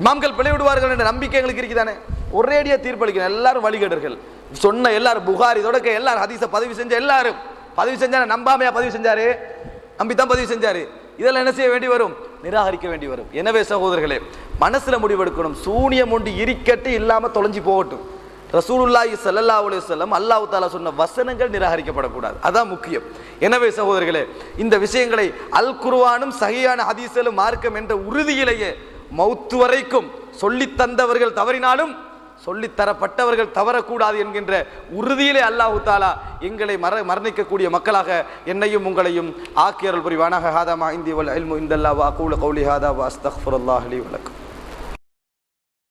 இமாம்கள் பிழை விடுவார்கள் என்ற நம்பிக்கை எங்களுக்கு இருக்குதானே, ஒரேடியா தீர்ப்பளிக்கணும். எல்லாரும் வழிகேடர்கள் சொன்ன எல்லாரும், புகாரி தொடக்க எல்லாரும், ஹதீஸை பதிவு செஞ்ச எல்லாரும் பதிவு செஞ்சாரு, நம்பாமையா பதிவு செஞ்சாரு, நம்பித்தான் பதிவு செஞ்சாரு. இதெல்லாம் என்ன செய்ய வேண்டி வரும்? நிராகரிக்க வேண்டி வரும். எனவே சகோதரர்களே, மனசுல முடிவெடுக்கணும். சூனியம் ஒன்று இருக்கட்டு இல்லாம தொலைஞ்சி போகட்டும். ரசூலுல்லாஹி ஸல்லல்லாஹு அலைஹி வஸல்லம் அல்லாஹ் தஆலா சொன்ன வசனங்கள் நிராகரிக்கப்படக்கூடாது. அதான் முக்கியம். எனவே சகோதரர்களே, இந்த விஷயங்களை அல் குர்ஆனும் சஹீஹான ஹதீஸ்களும் மார்க்கம் என்ற உறுதியிலேயே மௌத்து வரைக்கும் சொல்லித் தந்தவர்கள் தவறினாலும் சொல்லித்தரப்பட்டவர்கள் தவறக்கூடாது என்கின்ற உறுதியிலே அல்லாஹ் தஆலா எங்களை மரணிக்கக்கூடிய மக்களாக என்னையும் உங்களையும் ஆக்கியருள் புரிவானாக. ஹாதா மா இந்தி வல் இல்மு இந்தல்லாஹ் வ அகூலு கௌலி ஹாதா வ அஸ்தக்ஃபிருல்லாஹ் லி வ லக்கும்.